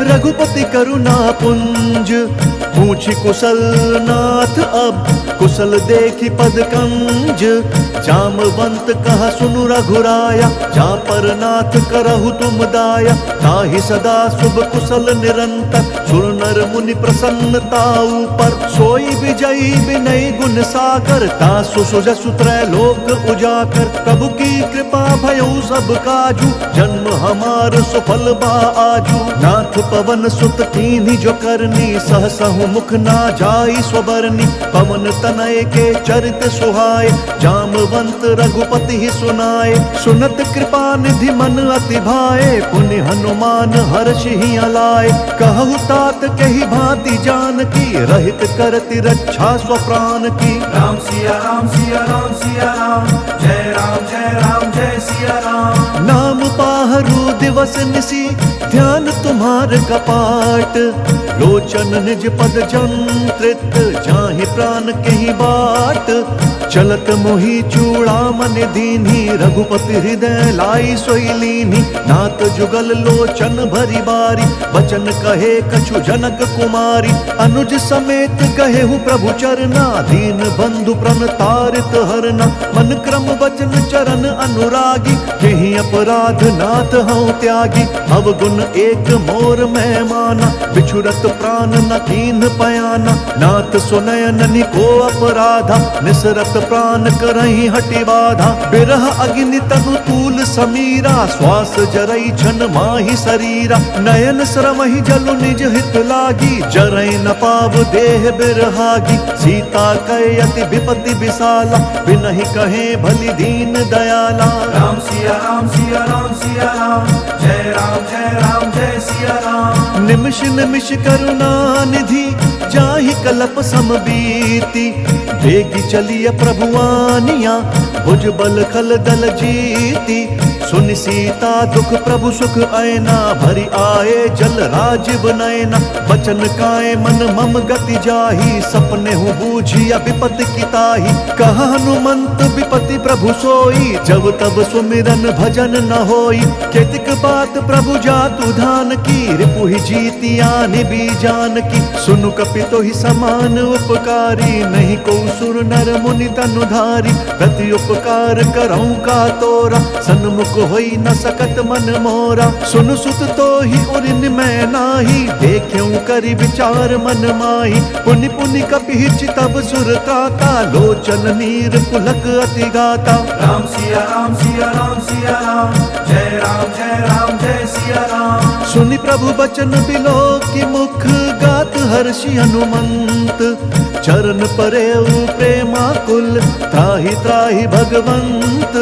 रघुपति करुणा पुंज। पूछी कुशल नाथ अब, कुशल देखी पद कंज। जामवंत कहा सुनु रघुराया, जा पर नाथ करहु तुम दाया। ताहि सदा शुभ कुशल निरंतर, सुर नर मुनि प्रसन्नता ऊपर। सोई विजयी विनय गुण सागर, तासु सुजसु त्रैलोक उजाकर। प्रभु की कृपा भयउ सब काजू, जन्म हमार सुफल बा आजू। नाथ पवन सुत कीन्ही जो करनी, सहसहु मुख ना जाई स्वबरनी। पवन तनय के चरित सुहाए, जामवंत रघुपति ही सुनाए। सुनत कृपा निधि मन अति भाए, पुनि हनुमान हर्ष ही अलाए। कहु तात कही भांति जानकी, रहित करति रक्षा स्वप्राण की। राम सिया राम सिया राम सिया राम, जय राम जय सिया राम। नाम पाहरु दिवस निसी, ध्यान तुम्हार कपाट। लोचन निज पद जंत्रित, जाहि प्राण कही बाट। चलत मोहि चूड़ामन दीन्ही, रघुपति हृदय लाई सोई लीन्ही। नाथ जुगल लोचन भरी बारी, बचन कहे कछु जनक कुमारी। अनुज समेत कहेहु प्रभु चरना, दीन बंधु प्रण तारित हरना। मन क्रम वचन चरण अनुरागी, यही अपराध नाथ हूँ त्यागी। अवगुण एक मोर मैं माना, बिछुरत प्राण न कीन्ह पयाना। नाथ सुनयन को अपराधा, निसरत प्राण करहि हटि बाधा। बिरह अग्नि तनु तूल समीरा, श्वास जरई छन माहि शरीरा। नयन श्रमहि जलु निज हित लागी, जरई न पाव देह बिरहागी। सीता कहे अति विपति विशाला, बिनहि कहे भली दीन दयाला। राम सिया राम सिया राम सिया राम, जय राम जय सिया राम। निमिष निमिष करुणा निधि, जाहि कलप समबीति। बेगी चलिय प्रभुआनिया, भुज बल खल दल जीती। सुनि सीता दुख प्रभु सुख ऐना, भरी आए जल राजीव नयना। बचन काए मन मम गति जाही, सपने हूँ बूझिया विपति की ताही। कहा हनुमंत विपति प्रभु सोई, जब तब सुमिरन भजन न होई। केतिक बात प्रभु जातु धान की, रिपुहि जीतिया निबी जान की। सुनु कपितो ही समान उपकारी, नहीं को सुर नर मुनि तनुधारी। प्रति उपकार करऊं का तोरा, सन्मुख होई न सकत मन मोरा। सुन सुत तो ही उरिन मैं नाही, देख्यूं करि विचार मन माही। पुनि पुनि कपि तब सुर त्राता, लोचन नीर पुलक अति गाता। राम सिया राम सिया राम सिया राम, जय राम जय सिया राम। सुनि प्रभु बचन बिलो की मुख, गात हर्षि हनुमंत। चरण परेउ प्रेमाकुल, त्राहि त्राहि भगवंत।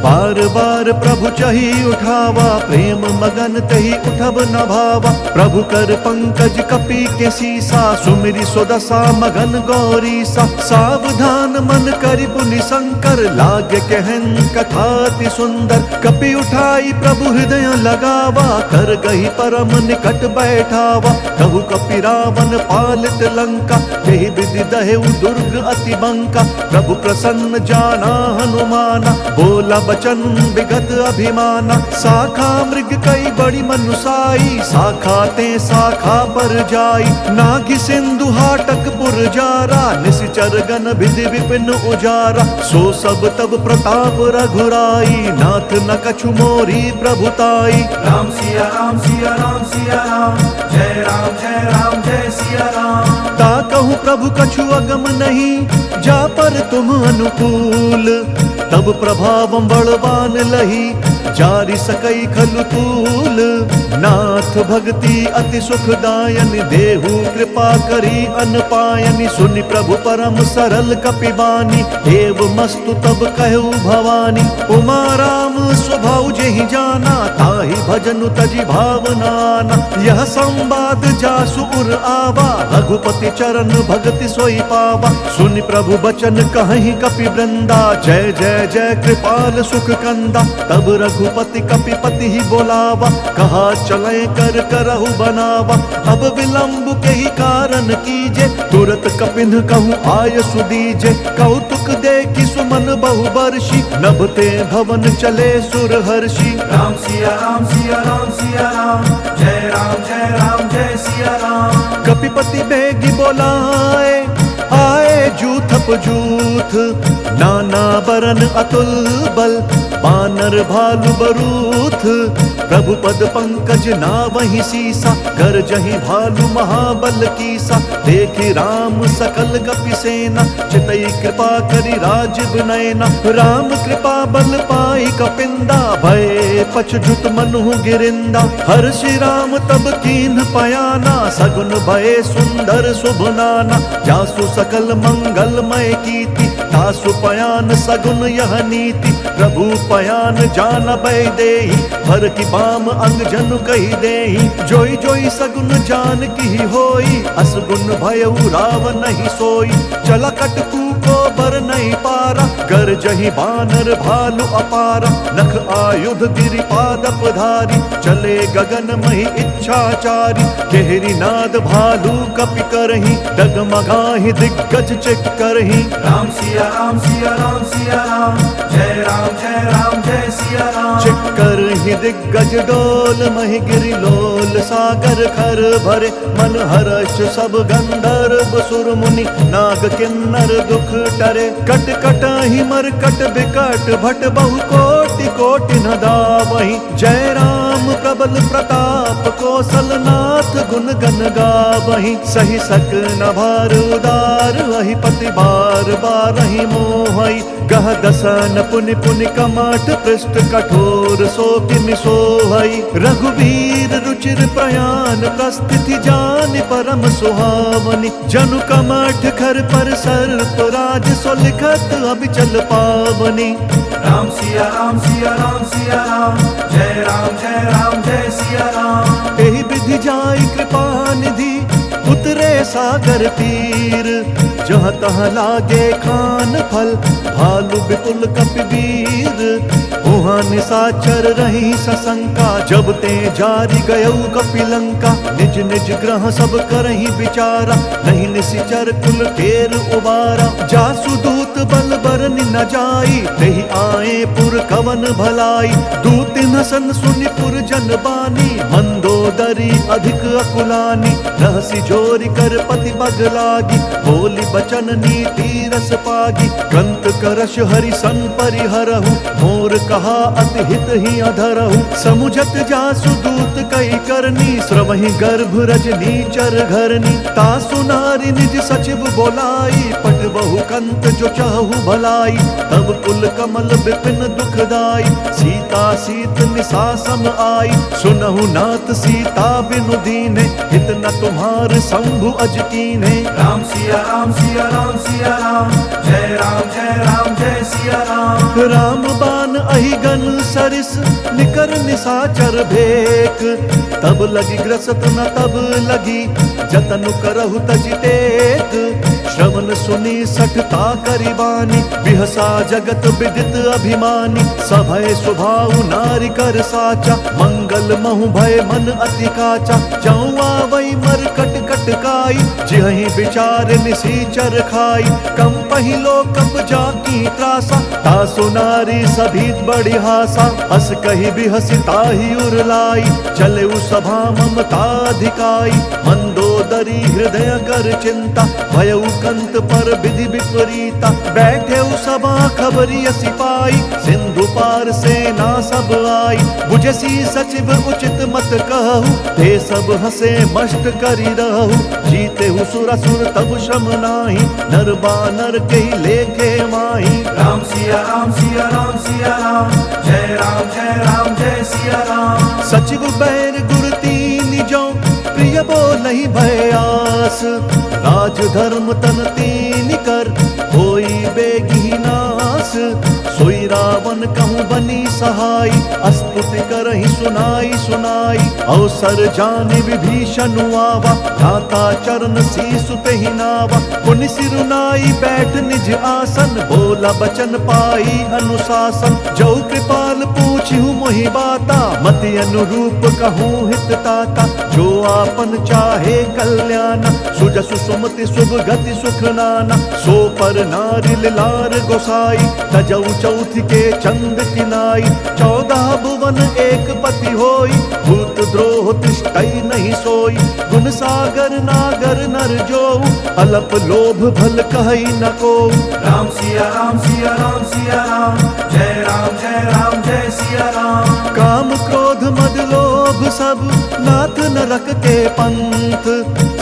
बार बार प्रभु चही उठावा, प्रेम मगन तही उठब न भावा। प्रभु कर पंकज कपि के सीसा, सुमिरि सुदशा मगन गौरीसा। सावधान मन करि पुनि शंकर, लागे कहन कथा अति सुंदर। कपि उठाई प्रभु हृदय लगावा, कर गही परम निकट बैठावा। कहु कपि रावण पालित लंका, यही विधि दहेउ दुर्ग अति बंका। प्रभु प्रसन्न जाना हनुमाना, बोला बचन विगत अभिमाना। शाखा मृग कई बड़ी मनुसाई, शाखा ते शाखा पर जाई। नागि सिंधु हाटक पुर जारा, निशिचर गण विधि विपिन उजारा। सो सब तब प्रताप रघुराई, नाथ न कछु मोरी प्रभुताई। राम सिया राम सिया राम सिया राम, जय राम जय सिया राम। ता कहूँ कहूँ प्रभु कछु अगम नहीं, जा पर तुम अनुकूल। तब प्रभावम बलवान लही, जारि सकई खलु तूल। नाथ भक्ति अति सुखदायन, देहु कृपा करी अनपायनि। सुनि प्रभु परम सरल कपिबानी, एव मस्तु तब कहु भवानी। उमा राम स्वभाव जेहि जाना, ताहि भजनु तजि भावनाना। यह संवाद जासु उर आवा, रघुपति चरण भगति सोई पावा। सुनि प्रभु बचन कहहि कपि वृंदा, जय जय जय कृपाल सुख कंदा। तब रघुपति कपिपति ही बोलावा, कहा चले कर करहु बनावा। अब विलंब के ही कारण कीजे, तुरत कपिन कहूँ आय सुदीजे। कौतुक देखि सुमन बहु बर्षि, नभते भवन चले सुर हर्षि। राम सिया राम सिया राम सिया राम, जय राम जय राम जय सिया राम। कपिपति बेगी बोलाए, आए जूथप जूथ। नाना बरन अतुल बल, बानर भालु बरूथ। प्रभु पद पंकज नावहि सीसा, गरजहि भालु महाबल कीसा। देखि राम सकल कपि सेना, चितई कृपा करि राजीव नयना। राम कृपा बल पाई कपिंदा, भय पछजुत मनु गिरिंदा। हर्षि राम तब कीन्ह पयाना, सगुन भय सुंदर शुभ नाना। जासु सकल मंगलमय कीर्ति, तासु पयान सगुन यह नीति। प्रभु पयान जानबै देहि, भर की बाम अंग जनु कहि देहि। जोई जोई सगुन जान की होई, असगुन भयउ राव नहीं सोई। चला कटकू को बर नहीं पारा, गरजहि बानर भालु अपारा। नख आयुध गिरिपाद पधारी, चले गगन महि इच्छाचारी। केहरी नाद भालु कपि करहि, डगमगाहि दिग्गज चिक करहि। राम सिया राम सिया राम सिया राम, जय राम जय सिया राम। चिक्कर ही दिग्गज डोल, महि गिरि लोल सागर खर भरे। मन हर्ष सब गंधर्व सुर मुनि, नाग किन्नर दुख टरे। कट कट ही मरकट बिकट, भट बहु कोटि कोटि न दावहि। जय राम प्रबल प्रताप, कौशल नाथ गुण गन गावहि। सही सक न भार उदार, वही पति बार बारहि मोहई। गह दसन पुनि पुनि कमठ, पृष्ठ कठोर सो किमि सोहई। रघुवीर रुचिर प्रयाण, प्रस्थिति जान परम सुहावनी। जनु कमठ खर पर सर्प राज, सो लिखत अबिचल पावनी। राम सिया राम सिया राम सिया राम, जय राम जय सिया राम। एहि विधि जाई कृपा निधि, उतरे सागर तीर। जहाँ तहाँ लागे खान फल, भालु विपुल कपिवीर। उहाँ निशाचर रही सशंका, जब ते जारी गयऊ कपिलंका। निज निज ग्रह सब करही विचारा, नहीं निशिचर कुल केर उबारा। जासु दूत बल बरनि न जाई, तेहि आए पुर कवन भलाई। दूत नसन सुनि पुर जन बानी, मंदोदरी अधिक अकुलानी। रहसी जोरी कर पति बग लागी, बोली बचन नीति रस पागी। कंत करश हरि सन परिहरहु, मोर कहा अति हित ही अधरहु। समुझत जासु दूत कई करनी, श्रवहि गर्भ रजनी चर घरनी। तासु नारी निज सचिव बोलाई, पट बहु कंत जो चाहु भलाई। तब कुल कमल विपिन दुखदाई, सीता सीत निशा सम आई। सुनहु नाथ सीता बिनु दीने, हित न तुम्हार शंभु अज कीन्हे। राम सिया राम सिया राम सिया राम, जय राम जय सिया राम। राम बान अहिगन सरिस, निकर निशाचर भेक। तब लगी ग्रसत न तब लगी, जतनु करहु तजि टेक। श्रवण सुनी सठता करिबानी, बिहसा जगत विदित अभिमानी। सभय स्वभाव नारी कर साचा, मंगल महु भय मन अति काचा। जाऊँ आवई मर कट कट काई, जिहि विचार निशीचर खाई। कम पहिलो कप जाकी त्रासा, तासु नारी सभी बड़ी हासा। हस कही बिहसी ताहि उरलाई, चले उ सभा ममताधिकाई। मंदोदरी हृदय कर चिंता, भयउ कंत पर विधि विपरीता। बैठे उ सभा खबरिय सिपाई, सिंधु पार सेना सब आई। बुझसी सचिव उचित मत कह, कहु, ते सब हंसे मस्त करी रहु। जीते हु सुर असुर तब श्रम नाही, नर बानर के लेखे माही। राम सिया राम सिया राम सिया राम, जय राम जय सिया राम। सचिव बैर गुर तीन जो, प्रिय बोलहि भयास। राज धर्म तन तीन कर, होई बेगी नास। सोई रावण कहूँ बनी सहाय, अस्तुति करहि सुनाई सुनाई। अवसर जाने विभीषण आवा, धाता चरण सीसु तेहि नावा। पुनि सिरुनाई बैठ निज आसन, बोला बचन पाई अनुशासन। जो कृपाल पूछिहु मोहि बाता, मति अनुरूप कहूँ हित ताता। जो आपन चाहे कल्याण, सुजसु सुमति शुभ गति सुख नाना। सो पर नारि लार गोसाई, तजौ चौथ के चंद किनाई। 14 भुवन एक पति होई, भूत द्रोह तिष्ठई नहीं सोई। गुण सागर नागर नर जोऊ, अलप लोभ भल कहई न कोऊ। राम सिया राम सिया राम सिया राम, जय राम जय सिया राम। काम क्रोध मद लोभ सब, नाथ नरक के पंथ।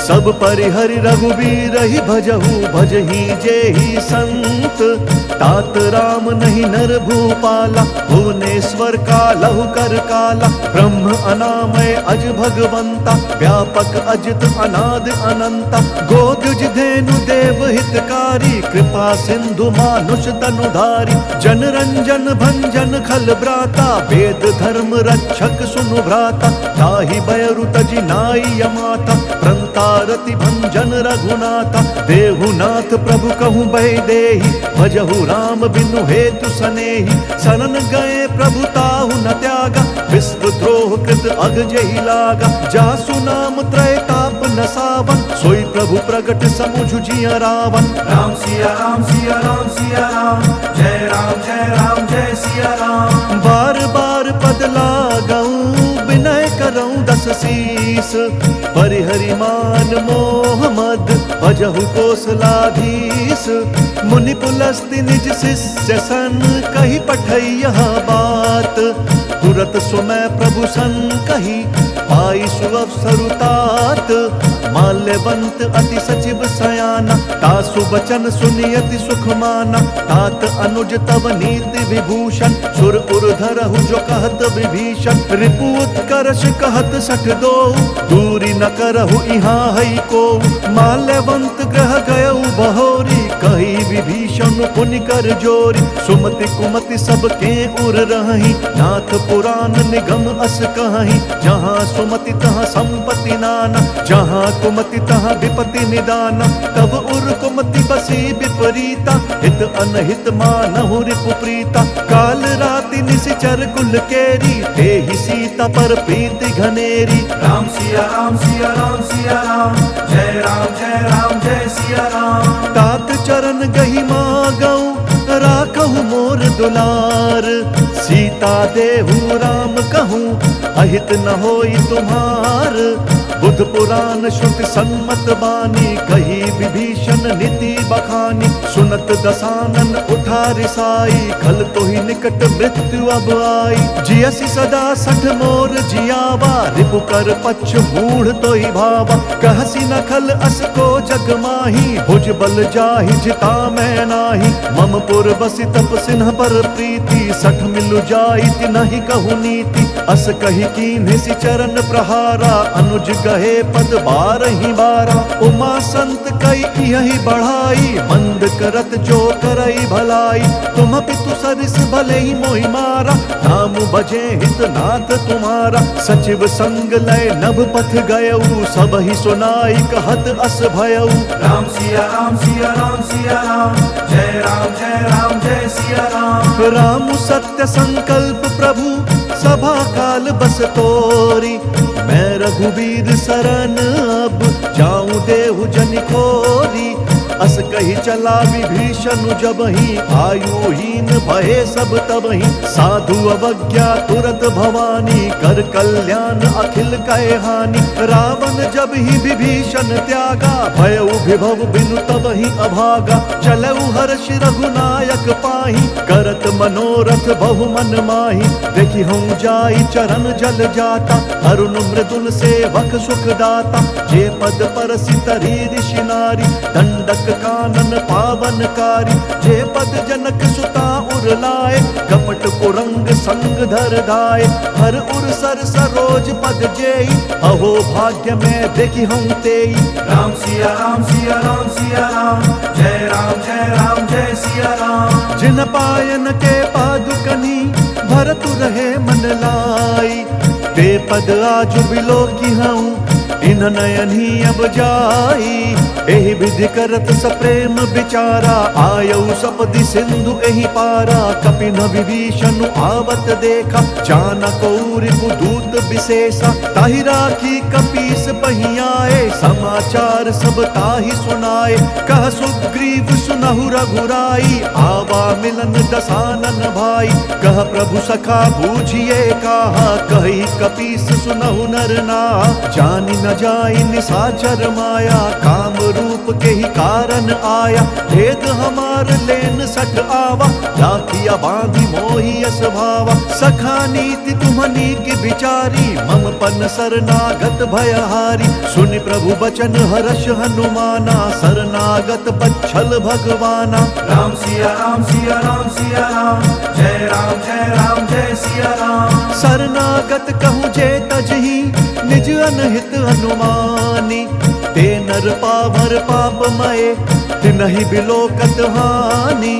सब परिहरि रघुबीर ही भजहु, भजहि जेहि संत। तात राम नहीं नर भूपाला, भुवनेश्वर कालहु कर काला। ब्रह्म अनामय अज भगवंता, व्यापक अजित अनाद अनंता। गोदुज धेनु देव हितकारी, कृपा सिंधु मानुष तनुधारी। जन रंजन भंजन खल ब्राता, वेद धर्म रक्षक सुनु भ्राता। ताहि बयरु तजि नाई यमाता, प्रंतारति भंजन रघुनाथा। देहुनाथ प्रभु कहूँ बहि देहि, भजहु राम बिनु हेतु सनेहि। शरण गए प्रभु ताहु न त्यागा, विश्व द्रोह कृत अग जेहि लागा। जासु नाम त्रय ताप न सावन, सोई प्रभु प्रगट समुझ जिय रावण। राम सिया राम सिया राम सिया राम, जय राम जय सिया राम। बार बार पद लागऊं, विनय करऊं 10 शीस। परिहरि मान मोह मद, भजहु कोसलाधीश। मुनि पुलस्ति निज शिष्य सन, कही पठई यह बात। तुरत सुमय प्रभु सन कही, पाई सुअवसरु तात। माल्यवंत अति सचिव सयाना, तासु बचन सुनि अति सुख माना। तात अनुज तव नीति विभूषण, सुर उर धरहु जो कहत विभीषण। रिपु उत्कर्ष कहत 62, दूरी न करहु इहाँ हई को। माल्यवंत ग्रह गयउ बहोरी, कही विभीषण पुनि कर जोरी। सुमति कुमति सब के उर रहहि, नाथ पुराण निगम अस कहहि। जहाँ सुमति तहाँ संपत्ति नाना, जहाँ कुमति तहाँ विपत्ति निदाना। तब उर कुमति बसी विपरीता, हित अनहित मानहु रिपु प्रीता। काल राति निशिचर कुल केरी, तेहि सीता पर प्रीति घनेरी। राम सिया राम सिया राम सिया राम, जय राम जय सिया राम। तात चरण गहि मागऊं, राखहु मोर दुलार। सीता देहु राम कहूँ, अहित न होई तुम्हार। बुध पुराण श्रुति सन्मत बानी, कही विभीषण नीति बखानी। सुनत दसानन उठा रिसाई, खल तो ही निकट मृत्यु अब आई। जियसि सदा 60 मोर जियावा, रिपु कर पक्ष मूढ़ तो ही भावा। कहसी न खल अस को जग माही, भुज बल जाहि जिता मैं नाही। मम पुर बसि तप सिन्ह पर प्रीति, 60 मिलु जाइत नहीं कहु नीति। अस कही कीन्हि सि चरण प्रहारा, अनुज गहे पद 12 बारा। उमा संत कई यही बढ़ाई, मंद करत जो करई भलाई। तुम पितु सरिस भले ही मोहि मारा, नाम बजे हित नाथ तुम्हारा। सचिव संग लय नभ पथ गयऊ, सब ही सुनाई कहत अस भयऊ। राम सिया राम सिया राम सिया राम, जय राम जय सिया राम। राम सत्य संकल्प प्रभु, सभा काल बस तोरी। मैं रघुबीर शरण अब, जाऊं देहु जन खोरी। अस कही चला विभीषण जबहि आयुहीन भये सब तबहि साधु अवज्ञा तुरत भवानी कर कल्याण अखिल कहे हानि रावण जब ही विभीषण त्यागा भयउ विभव बिनु तबहि अभागा चलऊ हर्ष रघुनायक पाहि करत मनोरथ बहु मन माहि देखि हम जाई चरण जल जाता अरुण मृदुल सेवक सुख दाता जे पद परसि तरी ऋषि नारी दंडक कानन पावनकारी जे पद जनक सुता उर लाए कपट कुरंग संग धर धाय हर उर सर सरोज पद जेई अहो भाग्य में देखि हम तेई राम सिया राम सिया राम सिया राम जय राम जय राम जय सिया राम जिन पायन के पादुकनी भरतु रहे मन लाई ते पद आज बिलो की हूँ इन नयन ही अब जाई एहि विधि करत सप्रेम विचारा आयऊ सपदि सिंधु एहि पारा कपिन विभीषण आवत देखा जाना कौरि दूत विशेषा ताहि राखी कपीस पहियाए समाचार सब ताहि सुनाए कह सुग्रीव सुनहु रघुराई आवा मिलन दसानन भाई कह प्रभु सखा बूझिए कहा कही कपीस सुनहु नर ना जानि न जाई निसाचर माया काम रूप के ही कारण आया भेद हमार लेन सठ आवा राखिया बांधी मोही स्वभावा सखा नीति तुम्हनी की बिचारी मम पन शरणागत भयहारी सुनि प्रभु बचन हर्ष हनुमाना शरणागत बच्छल भगवाना राम सिया राम सिया राम सिया राम जय राम जय राम जय सिया राम शरणागत कहूँ जे तजही निज अनहित हनुमानी ते नर पावर पापमय तिनहि बिलोकत हानि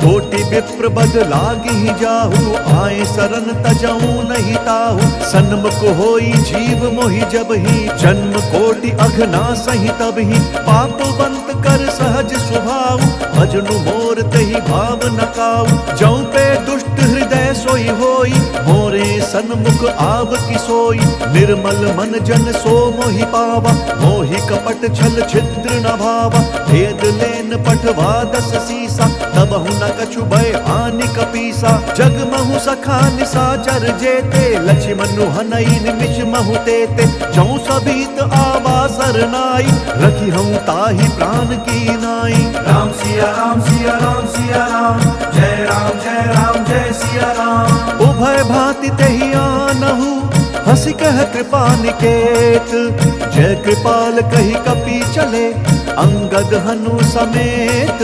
कोटि विप्र बद लागी जाहु आए शरण तजहु नहीं ताहु सन्मुख होई जीव मोहि जब ही जन्म कोटि अघना सही तब ही पापवंत कर सहज स्वभाव भजनु मोर तहि भाव नकाऊ जौ पे दुष्ट हृदय सोई होई मोरे सन्मुख आव की सोई निर्मल मन जन सो मोहि पावा मोहि कपट छल छिद्र न भावा भेद लेन पठवा दस सीसा तबहु न कछु भय हानि कपीसा जग महु सखा निसाचर जेते लक्ष्मण हनई निमिष महु तेते जौ सभीत आवा सरनाई रखी हम ताहि प्राण की नाई राम सिया राम सिया राम सिया राम जय राम जय सिया राम उभय भांति तेहि आनहु हंसी कह कृपा निकेत जय कृपाल कही कपी चले अंगद हनु समेत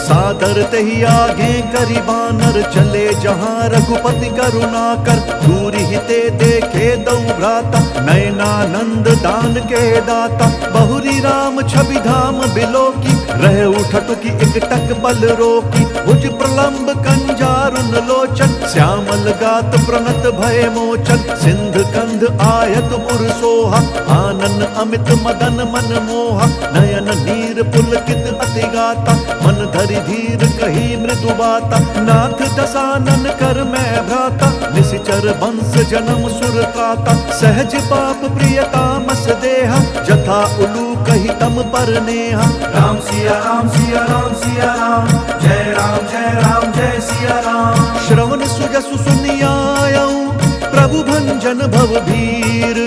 सादर तही आगे करी बानर चले जहाँ रघुपति करुणा कर दूरी हिते देखे दौ भ्राता नयनानंद दान के दाता बहुरी राम छवि धाम बिलो की रह उठट की एक टक बल रोकी भुज प्रलंब कंजारुन लोचन श्यामल गात प्रणत भय मोचन सिंध कंध आयत उर सोहा आनन अमित मदन मन मोहा नयन नीर पुलकित अति गाता मन धरि धीर कही मृदु बाता नाथ दसानन कर मैं भ्राता निशिचर वंश जन्म सुर त्राता सहज पाप प्रियतामस देहा जथा उलू कही तम पर नेहा राम सिया राम सिया राम सिया राम जय सिया राम श्रवण सुजसु सुनियायऊ प्रभु भंजन भव भीर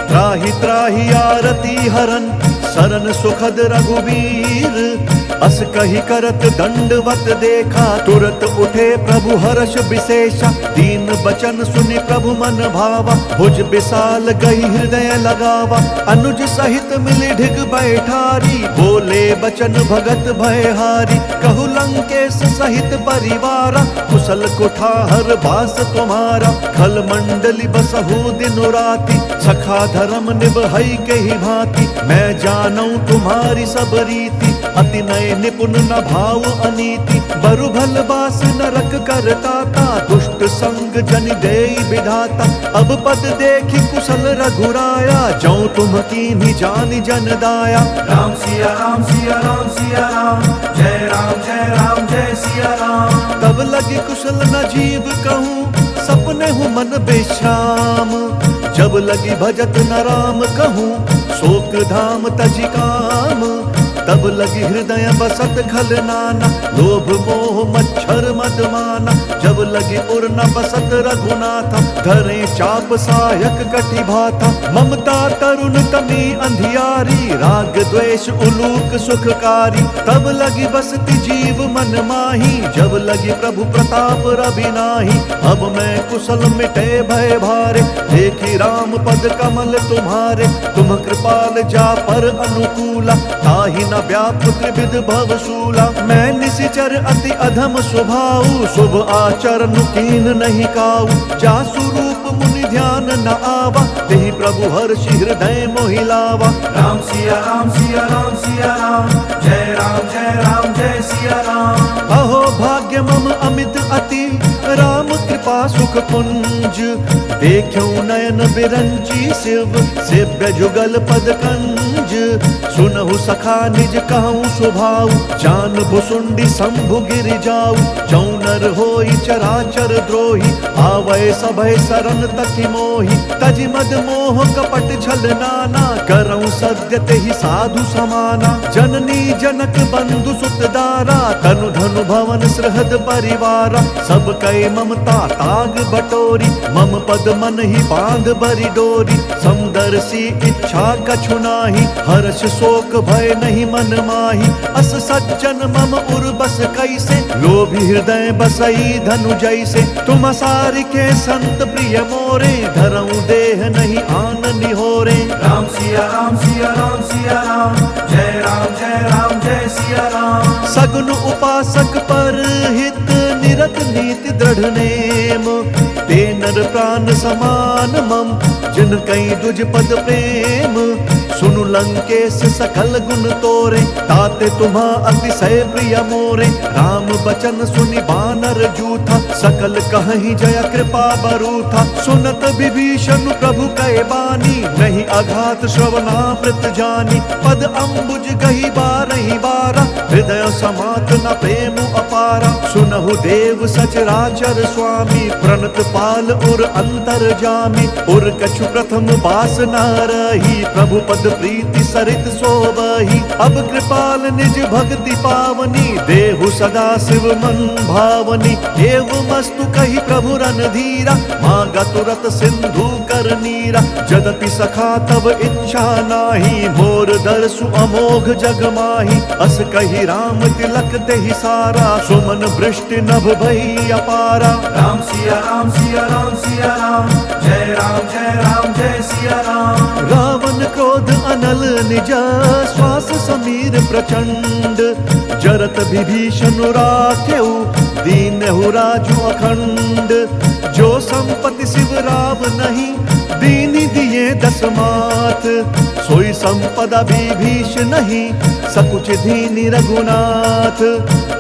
त्राहि त्राहि आरती हरन शरण सुखद रघुवीर अस कही करत दंडवत देखा तुरत उठे प्रभु हर्ष विशेषा दीन बचन सुनि प्रभु मन भावा भुज विशाल गई हृदय लगावा अनुज सहित मिली ढिग बैठारी बोले बचन भगत भयहारी कहु लंकेश सहित परिवारा कुशल कुठार बास तुम्हारा खल मंडली बसहु दिन राति सखा धर्म निभई के ही भांति मैं जानू तुम्हारी सब रीति अति नय निपुण न भाव अनीति बरु भल बास नरक करताता दुष्ट संग जन देई विधाता अब पद देखी कुशल रघुराया जौ तुम कीन्ही जानि जन दाया राम सिया राम सिया राम सिया राम जय सिया राम तब लगी कुशल न जीव कहूँ सपने हूँ मन बेश्राम जब लगी भजत न राम कहूँ शोक धाम तजि काम तब लगी हृदय बसत खल नाना, लोभ मोह मच्छर मद माना। जब लगी उर न बसत रघुनाथा, धरे चाप सायक कटि भाथा। ममता तरुण तमी अंधियारी, राग द्वेष उलूक सुखकारी। तब लगी बसती जीव मन माही, जब लगी प्रभु प्रताप रवि नाही। अब मैं कुशल मिटे भय भारे, देखी राम पद कमल तुम्हारे। तुम कृपाल जा पर अनुकूला, ताहि न व्याप त्रिविध भवशूला। मैं निशिचर अति अधम स्वभाव, शुभ आचरण कीन नहीं काऊ। जासु रूप मुनि ध्यान न आवा, तेहि प्रभु हर्षि हृदय मोहि लावा। राम सिया राम सिया राम सिया राम, जय राम जय सिया राम। अहो भाग्य मम अमित अति, राम कृपा सुख पुंज। देखूं नयन बिरंची शिव, सेव्य जुगल पद कंज। सुनहु सखा निज कहूँ स्वभाव, जान भुसुंडी शंभु गिर जाऊ। जौनर होई चराचर द्रोही, आवै सभय सरन तकि मोहि। तजि मद मोह कपट छल नाना, करऊं सद्य तेहि साधु समाना। जननी जनक बंधु सुत दारा, तनु धनु भवन सृहद परिवारा। सब कै ममता ताग बटोरी, मम पद मन ही बांध बरी डोरी। समदर्शी इच्छा कछु नाही, हर्ष शोक भय नहीं मन माही। अस सज्जन मम उर बस कैसे, लोभी हृदय बसई धनु जैसे। तुम सारि के संत प्रिय मोरे, धरऊं देह नहीं आन निहोरे। राम सिया राम सिया राम सिया राम, जय राम जय सिया राम। सगुन उपासक पर हित, निरत नीति दृढ़ नेम। ते नर प्राण समान मम, जिन कई दुज पद प्रेम। सुनु लंकेश सकल गुण तोरे, ताते तुम्हा अतिशय प्रिय मोरे। राम बचन सुनि बानर जूथा, सकल कहीं जय कृपा बरूथा। सुनत विभीषण प्रभु कै बानी, नहीं अघात श्रवणामृत जानी। पद अम्बुज गही बारही बारा, हृदय समात न प्रेम अपारा। सुनहु देव सचराचर स्वामी, प्रणत पाल उर अंतर जामी। उर कछु प्रथम बास न रही, प्रभु पद प्रीति सरित सोबही। अब कृपाल निज भक्ति पावनी, देहु सदा शिव मन भावनी। एवमस्तु कही प्रभु रणधीरा, मांगा तुरत सिंधु कर नीरा। जदपि सखा तब इच्छा नाही, मोर दर्शु अमोघ जग माही। अस कही राम तिलक तेहि सारा, सुमन वृष्टि नभ भई अपारा। राम सिया राम सिया राम सिया राम, जय राम जय सिया राम। रावण क्रोध अनल निज, श्वास समीर प्रचंड। जरत विभीषण राखेउ, दीनहु राजु अखंड। जो संपत्ति शिव राव नहीं, दीनी दिए दस मात। सोई संपदा विभीष नहीं, सकुच दीनी रघुनाथ।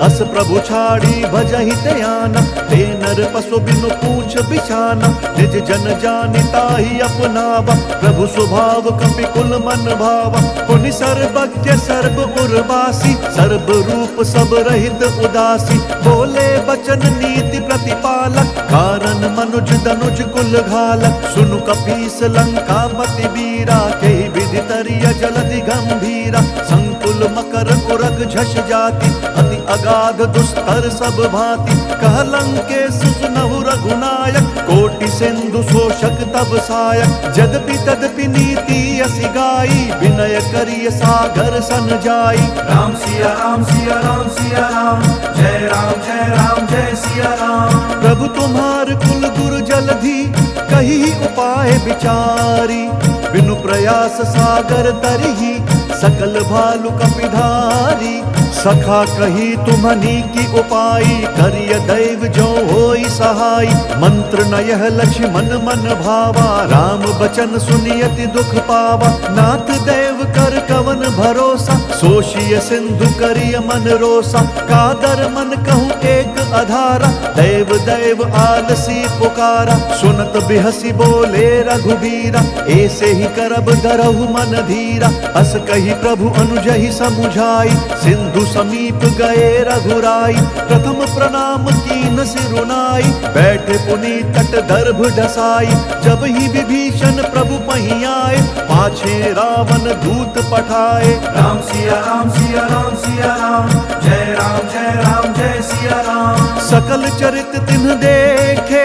अस प्रभु छाड़ी भजहि त्याना, ते नर पशु बिनु पूछ बिछाना। निज जन जानि ताहि अपनावा, प्रभु स्वभाव कपि कुल मन भावा। पुनि सर्वज्ञ सर्व उर्वासी, सर्व रूप सब रहित उदासी। बोले बचन नीति प्रतिपालक, कारण मनुज दनुज कुल घालक। सुनु कपीस लंकापति वीरा, केहि विधि तरिय जलधि गंभीरा। संकुल मकर उरग झष जाति, अति अगाध दुस्तर सब भांति। कह लंकेश सुनहु रघुनायक, कोटि सिंधु शोषक तब सायक। जदपि तदपि नीति असि गाई, विनय करिय सागर सन जाई। राम सिया राम सिया राम सिया राम, जय राम जय सिया राम। प्रभु तुम्हार कुल गुरु जलधि, कही उपाय विचारी। बिनु प्रयास सागर तरही, सकल भालु कपिधारी। सखा कही तुम्हनी की उपाई, करिय दैव जो होई सहाय। मंत्र न यह लक्ष्मण मन भावा, राम बचन सुनियति दुख पावा। नाथ देव कर कवन भरोसा, सोशिय सिंधु करिय मन रोसा। कादर मन कहूँ एक अधारा, देव देव आलसी पुकारा। सुनत बिहसी बोले रघुबीरा, ऐसे ही करब धरहु मन धीरा। अस कही कही प्रभु अनुजहि समुझाई, सिंधु समीप गए रघुराई। प्रथम प्रणाम कीन सिरुनाई, बैठे पुनि तट दर्भ ढसाई। जब ही विभीषण प्रभु पहीं आए, पाछे रावण दूत पठाए। राम सिया राम सिया राम सिया राम, जय राम जय सिया राम। सकल चरित तिन्ह देखे,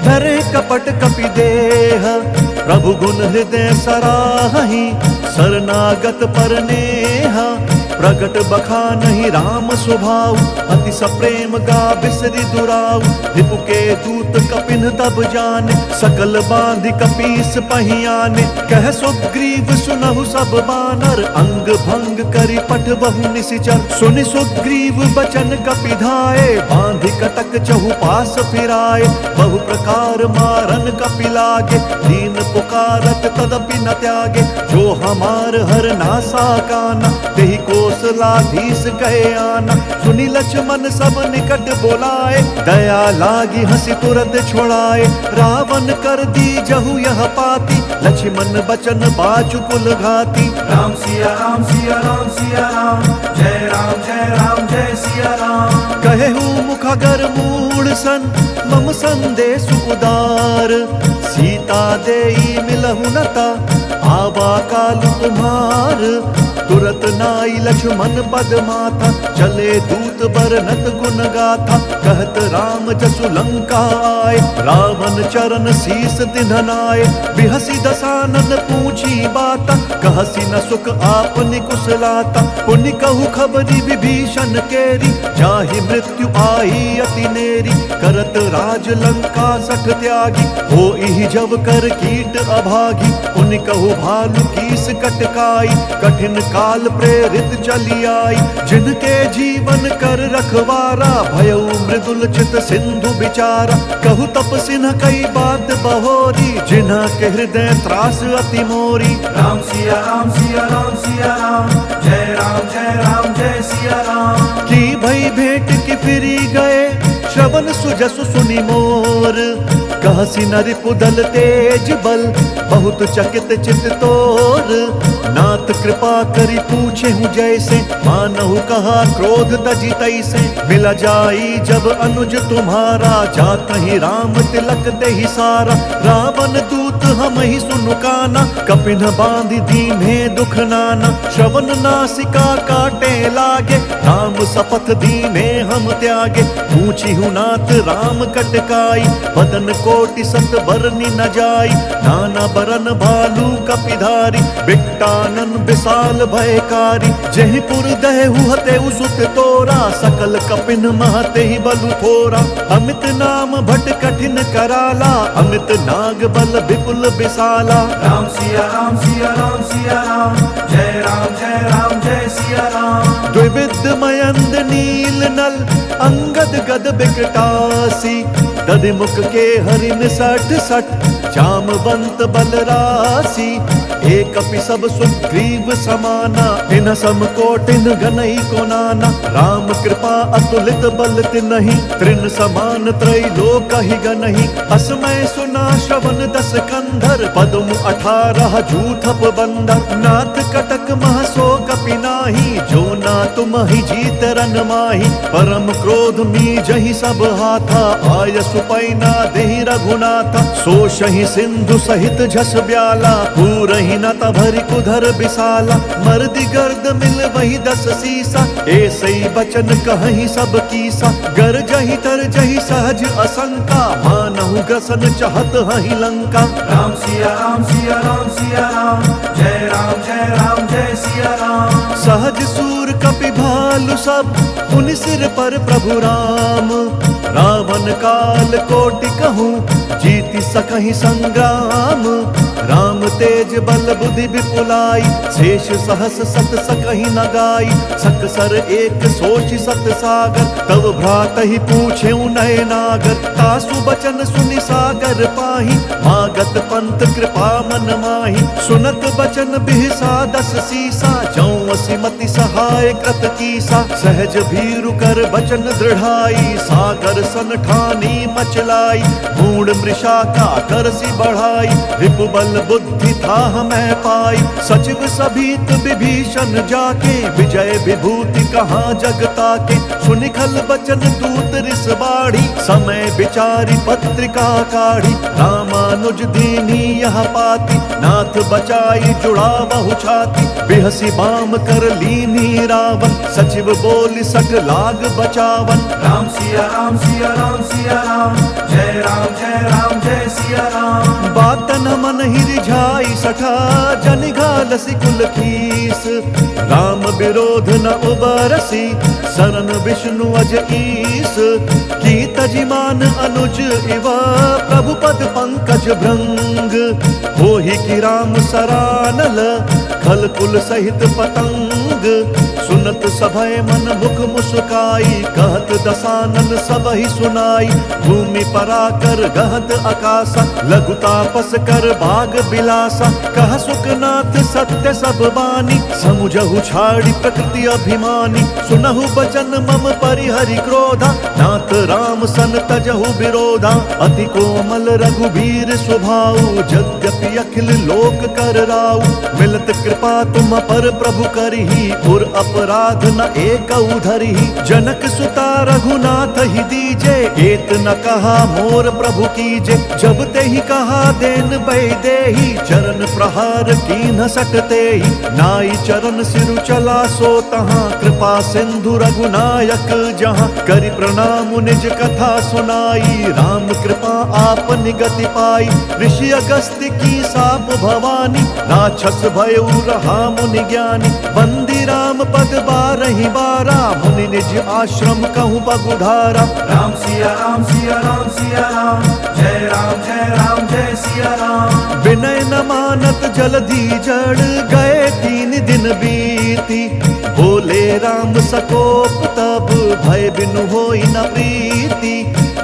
धरे कपट कपि देह। प्रभु गुण हृदय सराहि, शरणागत पर नेहा। प्रगट बखानहि राम स्वभाव, अति सप्रेम गा बिसरि दुराऊ। रिपु के दूत कपिन तब जाने, सकल बांधि कपीस पहीं आने। कह सुग्रीव सुनहु सब बानर, अंग भंग करि पठबहु निशिचर। सुनि सुग्रीव बचन कपि धाये, बांधि कटक चहुपास फिराए। बहु प्रकार मारन कपि लागे, दीन पुकारत तदपि न त्यागे। जो हमार हर नासा काना, तेहि कौशलाधीश कहे आना। सुनि लक्ष्मण सब निकट बोलाए, दया लागी हंसी तुरत छोड़ाए। रावण कर दी जहु यह पाती, लक्ष्मण बचन बाचु कुल घाती। राम सिया राम सिया राम सिया राम, जय राम जय सिया राम। कहेहु मुखगर मूढ़ सन, मम संदेश उदार। सीता देई मिलहु नता, आवा काल तुम्हार। तुरत नाई लक्ष्मण पद माथा, चले दूत बरनत गुण गाथा। कहत राम जसु लंका आए, रावण चरण शीस तिन्हनाए। बिहसी दसानन पूछी बाता, कहसी न सुख आपनि कुशलाता। पुनि कहु खबरी विभीषण केरी, जाहि मृत्यु आई अति नेरी। करत राज लंका सठ त्यागी, होई जब कर कीट अभागी। पुनि कहु भालु कीस कटकाई, कठिन काल प्रेरित चली आई। जिनके जीवन कर रखवारा, भयउ मृदुल चित सिंधु बिचारा। कहु तपसिन कई बात बहोरी, जिन्हा के हृदय त्रास अति मोरी। राम सिया राम सिया राम सिया राम, जय राम जय सिया राम। की भई भेंट की फिरी गए, श्रवण सुजसु सुनि मोर। कहसी नरि पुदल तेज बल, बहुत चकित चित तोर। नाथ कृपा करि पूछे हूँ जैसे, मानहु कहा क्रोध तजी तैसे। मिला जाई जब अनुज तुम्हारा, जात ही राम तिलक देहि सारा। रावण दूत हम ही सुनु काना, कपिन बांधि दीन्हे दुख नाना। श्रवण नासिका काटे लागे, राम शपथ दीन्हे हम त्यागे। पूछी हूँ नाथ राम कटकाई, बदन कोटि सत बरनि न जाई। नाना बरन भालू कपिधारी, बिकटानन विशाल भयकारी। जहि पुर दहु हतेउ सुत तोरा, सकल कपिन महते ही बलु थोरा। अमित नाम भट कठिन कराला, अमित नाग बल विपुल विशाला। राम सिया राम सिया राम सिया राम, जय राम जय सिया राम। द्विविध मयंद नील नल, अंगद गद बिकटासी। दधिमुख के हरिन सठ सठ, जामवंत बलरासी। एक अपि सब सुग्रीव समाना, इन सम कोटिन गनई को नाना। राम कृपा अतुलित बल तिनहि, त्रिन समान त्रैलोक ही गनहि। असमय सुना श्रवण दस कंधर, पद्म 18 जूथप बंदर। नाथ कटक मह सो कपि नाही, जो ना तुम ही जीत रन माही। परम क्रोध मी जहि सब हाथा, आय सुपैना देहि रघुनाथा। सोषहि सिंधु सहित झस ब्याला, पूरहि न तभरि कुधर विशाला। मर्दि गर्द मिल वही 10 सीसा, ऐसई बचन कहहि सब कीसा। गरजहि तरजहि सहज असंका, मानहु ग्रसन चहत हहि लंका। राम सिया राम सिया राम सिया राम, जय राम जय सिया राम। सहज सूर कपि भालु सब, पुनि सिर पर प्रभु राम। रावण काल कोटि कहूँ, जीति सकहि संग्राम। राम तेज बल बुद्धि विपुलाई, शेष सहस सत सकहि न गाई। सकसर एक सोच सत सागर, तब भ्रातहि पूछे नय नागर। तासु बचन सुनि सागर पाही, मागत पंथ कृपा मन माही। सुनत बचन बिहसा 10 सीसा, जौं सिमति सहाय कृत कीसा। सहज भीरु कर बचन दृढ़ाई, सागर सन ठानी मचलाई। मूढ़ मृषा का करसी बढ़ाई, रिपु बल बुद्धि बुद्धि था हमें पाई। सचिव सभीत विभीषण जाके विजय विभूति कहाँ जगता के। सुनिखल बचन दूत रिस बाढ़ी समय विचारी पत्रिका काढ़ी। रामानुज दीनी यह पाती नाथ बचाई जुड़ा बहु छाती। बिहसी बाम कर लीनी रावण सचिव बोली सठ लाग बचावन। राम सिया राम सिया राम सिया राम जय राम जय राम जय सिया राम। बात न मन ही रिझाई सठा जन घालसी कुल खीस। राम विरोध न उबरसी शरण विष्णु अज ईस। की तजिमान अनुज इवा प्रभु पद पंकज भृंग। होहि की राम सरानल खल कुल सहित पतंग। सुनत सभय मन मुख मुस्काई कहत दसानन सब ही सुनाई। भूमि पराकर गहत आकाशा लघु तापस कर बाग बिलासा। कह सुखनाथ सत्य सब बानी समुझहु छाड़ी प्रकृति अभिमानी। सुनहु बचन मम परिहरि क्रोधा नाथ राम सन तजहु विरोधा। अति कोमल रघुबीर स्वभाव यद्यपि अखिल लोक कर राउ। मिलत कृपा तुम पर प्रभु करही और अपराध न एक धरही। जनक सुता रघुनाथ ही दीजे एत न कहा मोर प्रभु कीजे। जब ते ही कहा देन बैदेही चरण प्रहार कीन्ह सकते ही। नाई चरण सिरु चला सो तहाँ कृपा सिंधु रघुनायक जहाँ। करि प्रणाम निज कथा सुनाई राम कृपा आप निगति पाई। ऋषि अगस्त्य की साप भवानी राक्षस भयउ रहा मुनि ज्ञानी। बंदी राम पद बारहि बारा मुनि निज आश्रम कहूँ बगुधारा। राम सिया राम सिया राम सिया राम जय राम जय सिया राम। विनय न मानत जलधि जड़ गए 3 दिन बीती। बोले राम सकोप तब भय बिनु होई न प्रीति।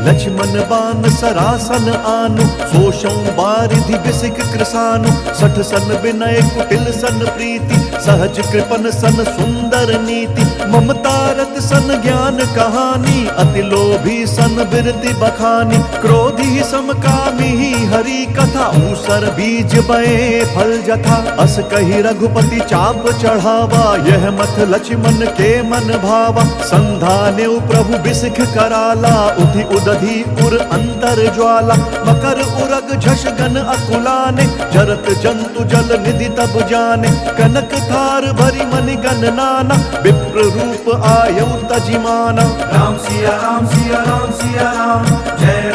लक्ष्मण बान सरासन आनु सोषौ बारिधि बिसिक कृसानु। 60 सन विनय कुटिल सन प्रीति सहज कृपन सन सुंदर नीति। ममता रत सन ज्ञान कहानी अति लोभी सन बिरति बखानी। क्रोधी समकामी हरि कथा ऊसर बीज बए फल जथा। अस कही रघुपति चाप चढ़ावा यह मत लक्ष्मण के मन भावा। संधाने प्रभु बिसिख कराला उधि उदधि उर अंतर ज्वाला। मकर उरग झष गन अकुलाने जरत जंतु जल निधि तब जाने। कनक थार भरी मनि गन नाना विप्र रूप आयु तजिमाना। राम सिया राम सिया राम सिया राम जय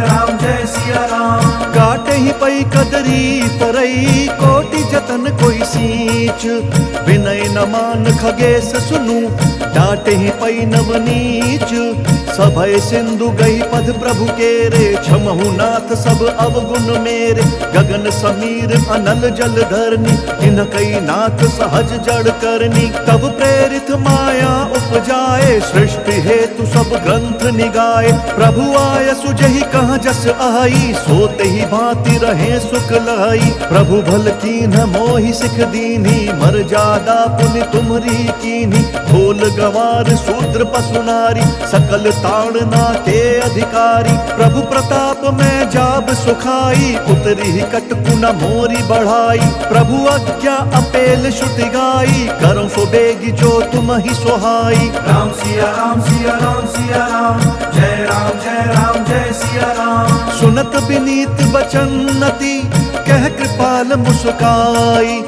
राम जय सिया राम। काटे ही पई कदरी तरई कोटि जतन कोई सींच। विनय न मान खगेश सुनु डांटे ही पई नवनीच। सभय सिंधु गई पद प्रभु केरे क्षमहु नाथ सब अवगुण मेरे। गगन समीर अनल जल धरनी इन कई नाथ सहज जड़ करनी। तब प्रेरित माया उपजाए सृष्टि हेतु सब ग्रंथ निगाए। प्रभु आय सुजहि कहाँ जस आई सोते ही भांति रहे सुख लाई। प्रभु भल कीन्ह मोहि सिख दीन्ही मर्यादा पुनि तुम्हरी कीन्ही। ढोल गवार शूद्र पशु नारी सकल ताड़ना के अधिकारी। प्रभु प्रताप में जाब सुखाई उतरी ही कटकु न मोरी बढ़ाई। प्रभु आज्ञा अपेल श्रुति गाई करो सो बेगी जो तुम ही सुहाई। राम सिया राम सिया राम सिया राम जय राम जय सिया राम। सुनत विनीत बचनति कह कृपाल मुस्काई।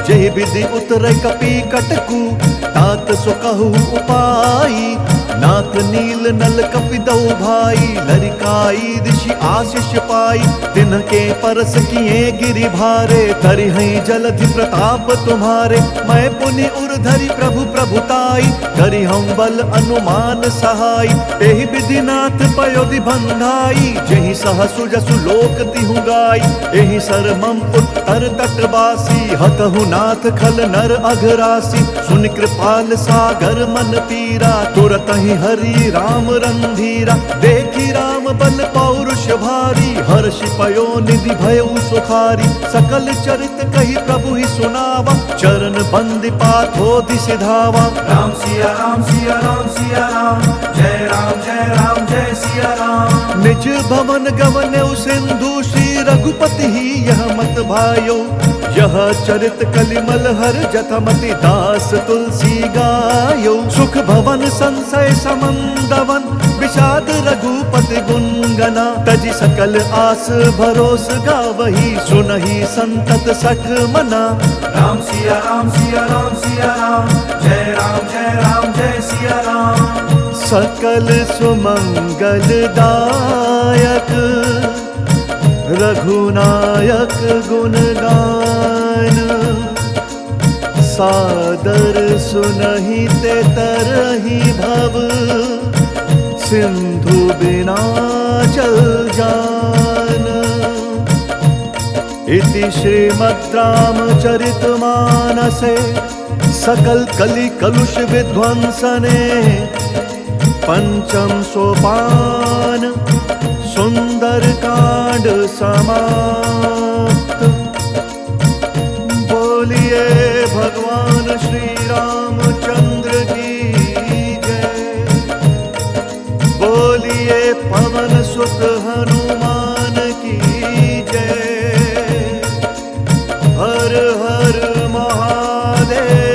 जय विधि उतरे कपि कटकु तात सो कहु उपाई। नाथ नील नल कपिदौ भाई लरिकाई ऋषि आशीष पाई। तिनके परस किए गिरि भारे धरि हैं जलधि प्रताप तुम्हारे। मैं पुनि उर धरि प्रभु प्रभुताई करि हम बल अनुमान सहाय। एहि विधि नाथ पयोधि बंधाई जहि सहसु जसु लोक तिहु गाई। एहि सर मम उत्तर तटवासी हतहु नाथ खल नर अघरासी। सुन कृपाल सागर मन पीरा तुरत कहीं हरि राम रंधीरा, देखी राम बल पौरुष भारी, हर्षि पयो निधि भयउ सुखारी, सकल चरित कही प्रभु ही सुनावा, चरण बंदि पाथोधि सिधावा। राम सिया राम सिया राम सिया राम, जय राम जय राम जय सिया राम। निज भवन गवन्यौ सिंधु, श्री रघुपति ही यह मत भायो, यह चरित कलिमल हर जथमति, दास तुलसी गायो। सुख भवन संशय समंदवन, विषाद रघुपति गुणगना, तजि सकल आस भरोस गावही, सुनहि संतत सठ मना। राम सिया राम सिया राम सिया राम, जय राम जय सिया राम। सकल सुमंगल दायक, रघुनायक गुण गान, सादर सुनहि ते तरहि भव, सिंधु बिना चल जान। इति श्रीमद् रामचरितमानसे सकल कलि कलुष विध्वंसने, पंचम सोपान सुंदर कांड समाप्त। बोलिए भगवान श्री रामचंद्र की जय, बोलिए पवन सुत हनुमान की जय। हर हर महादेव।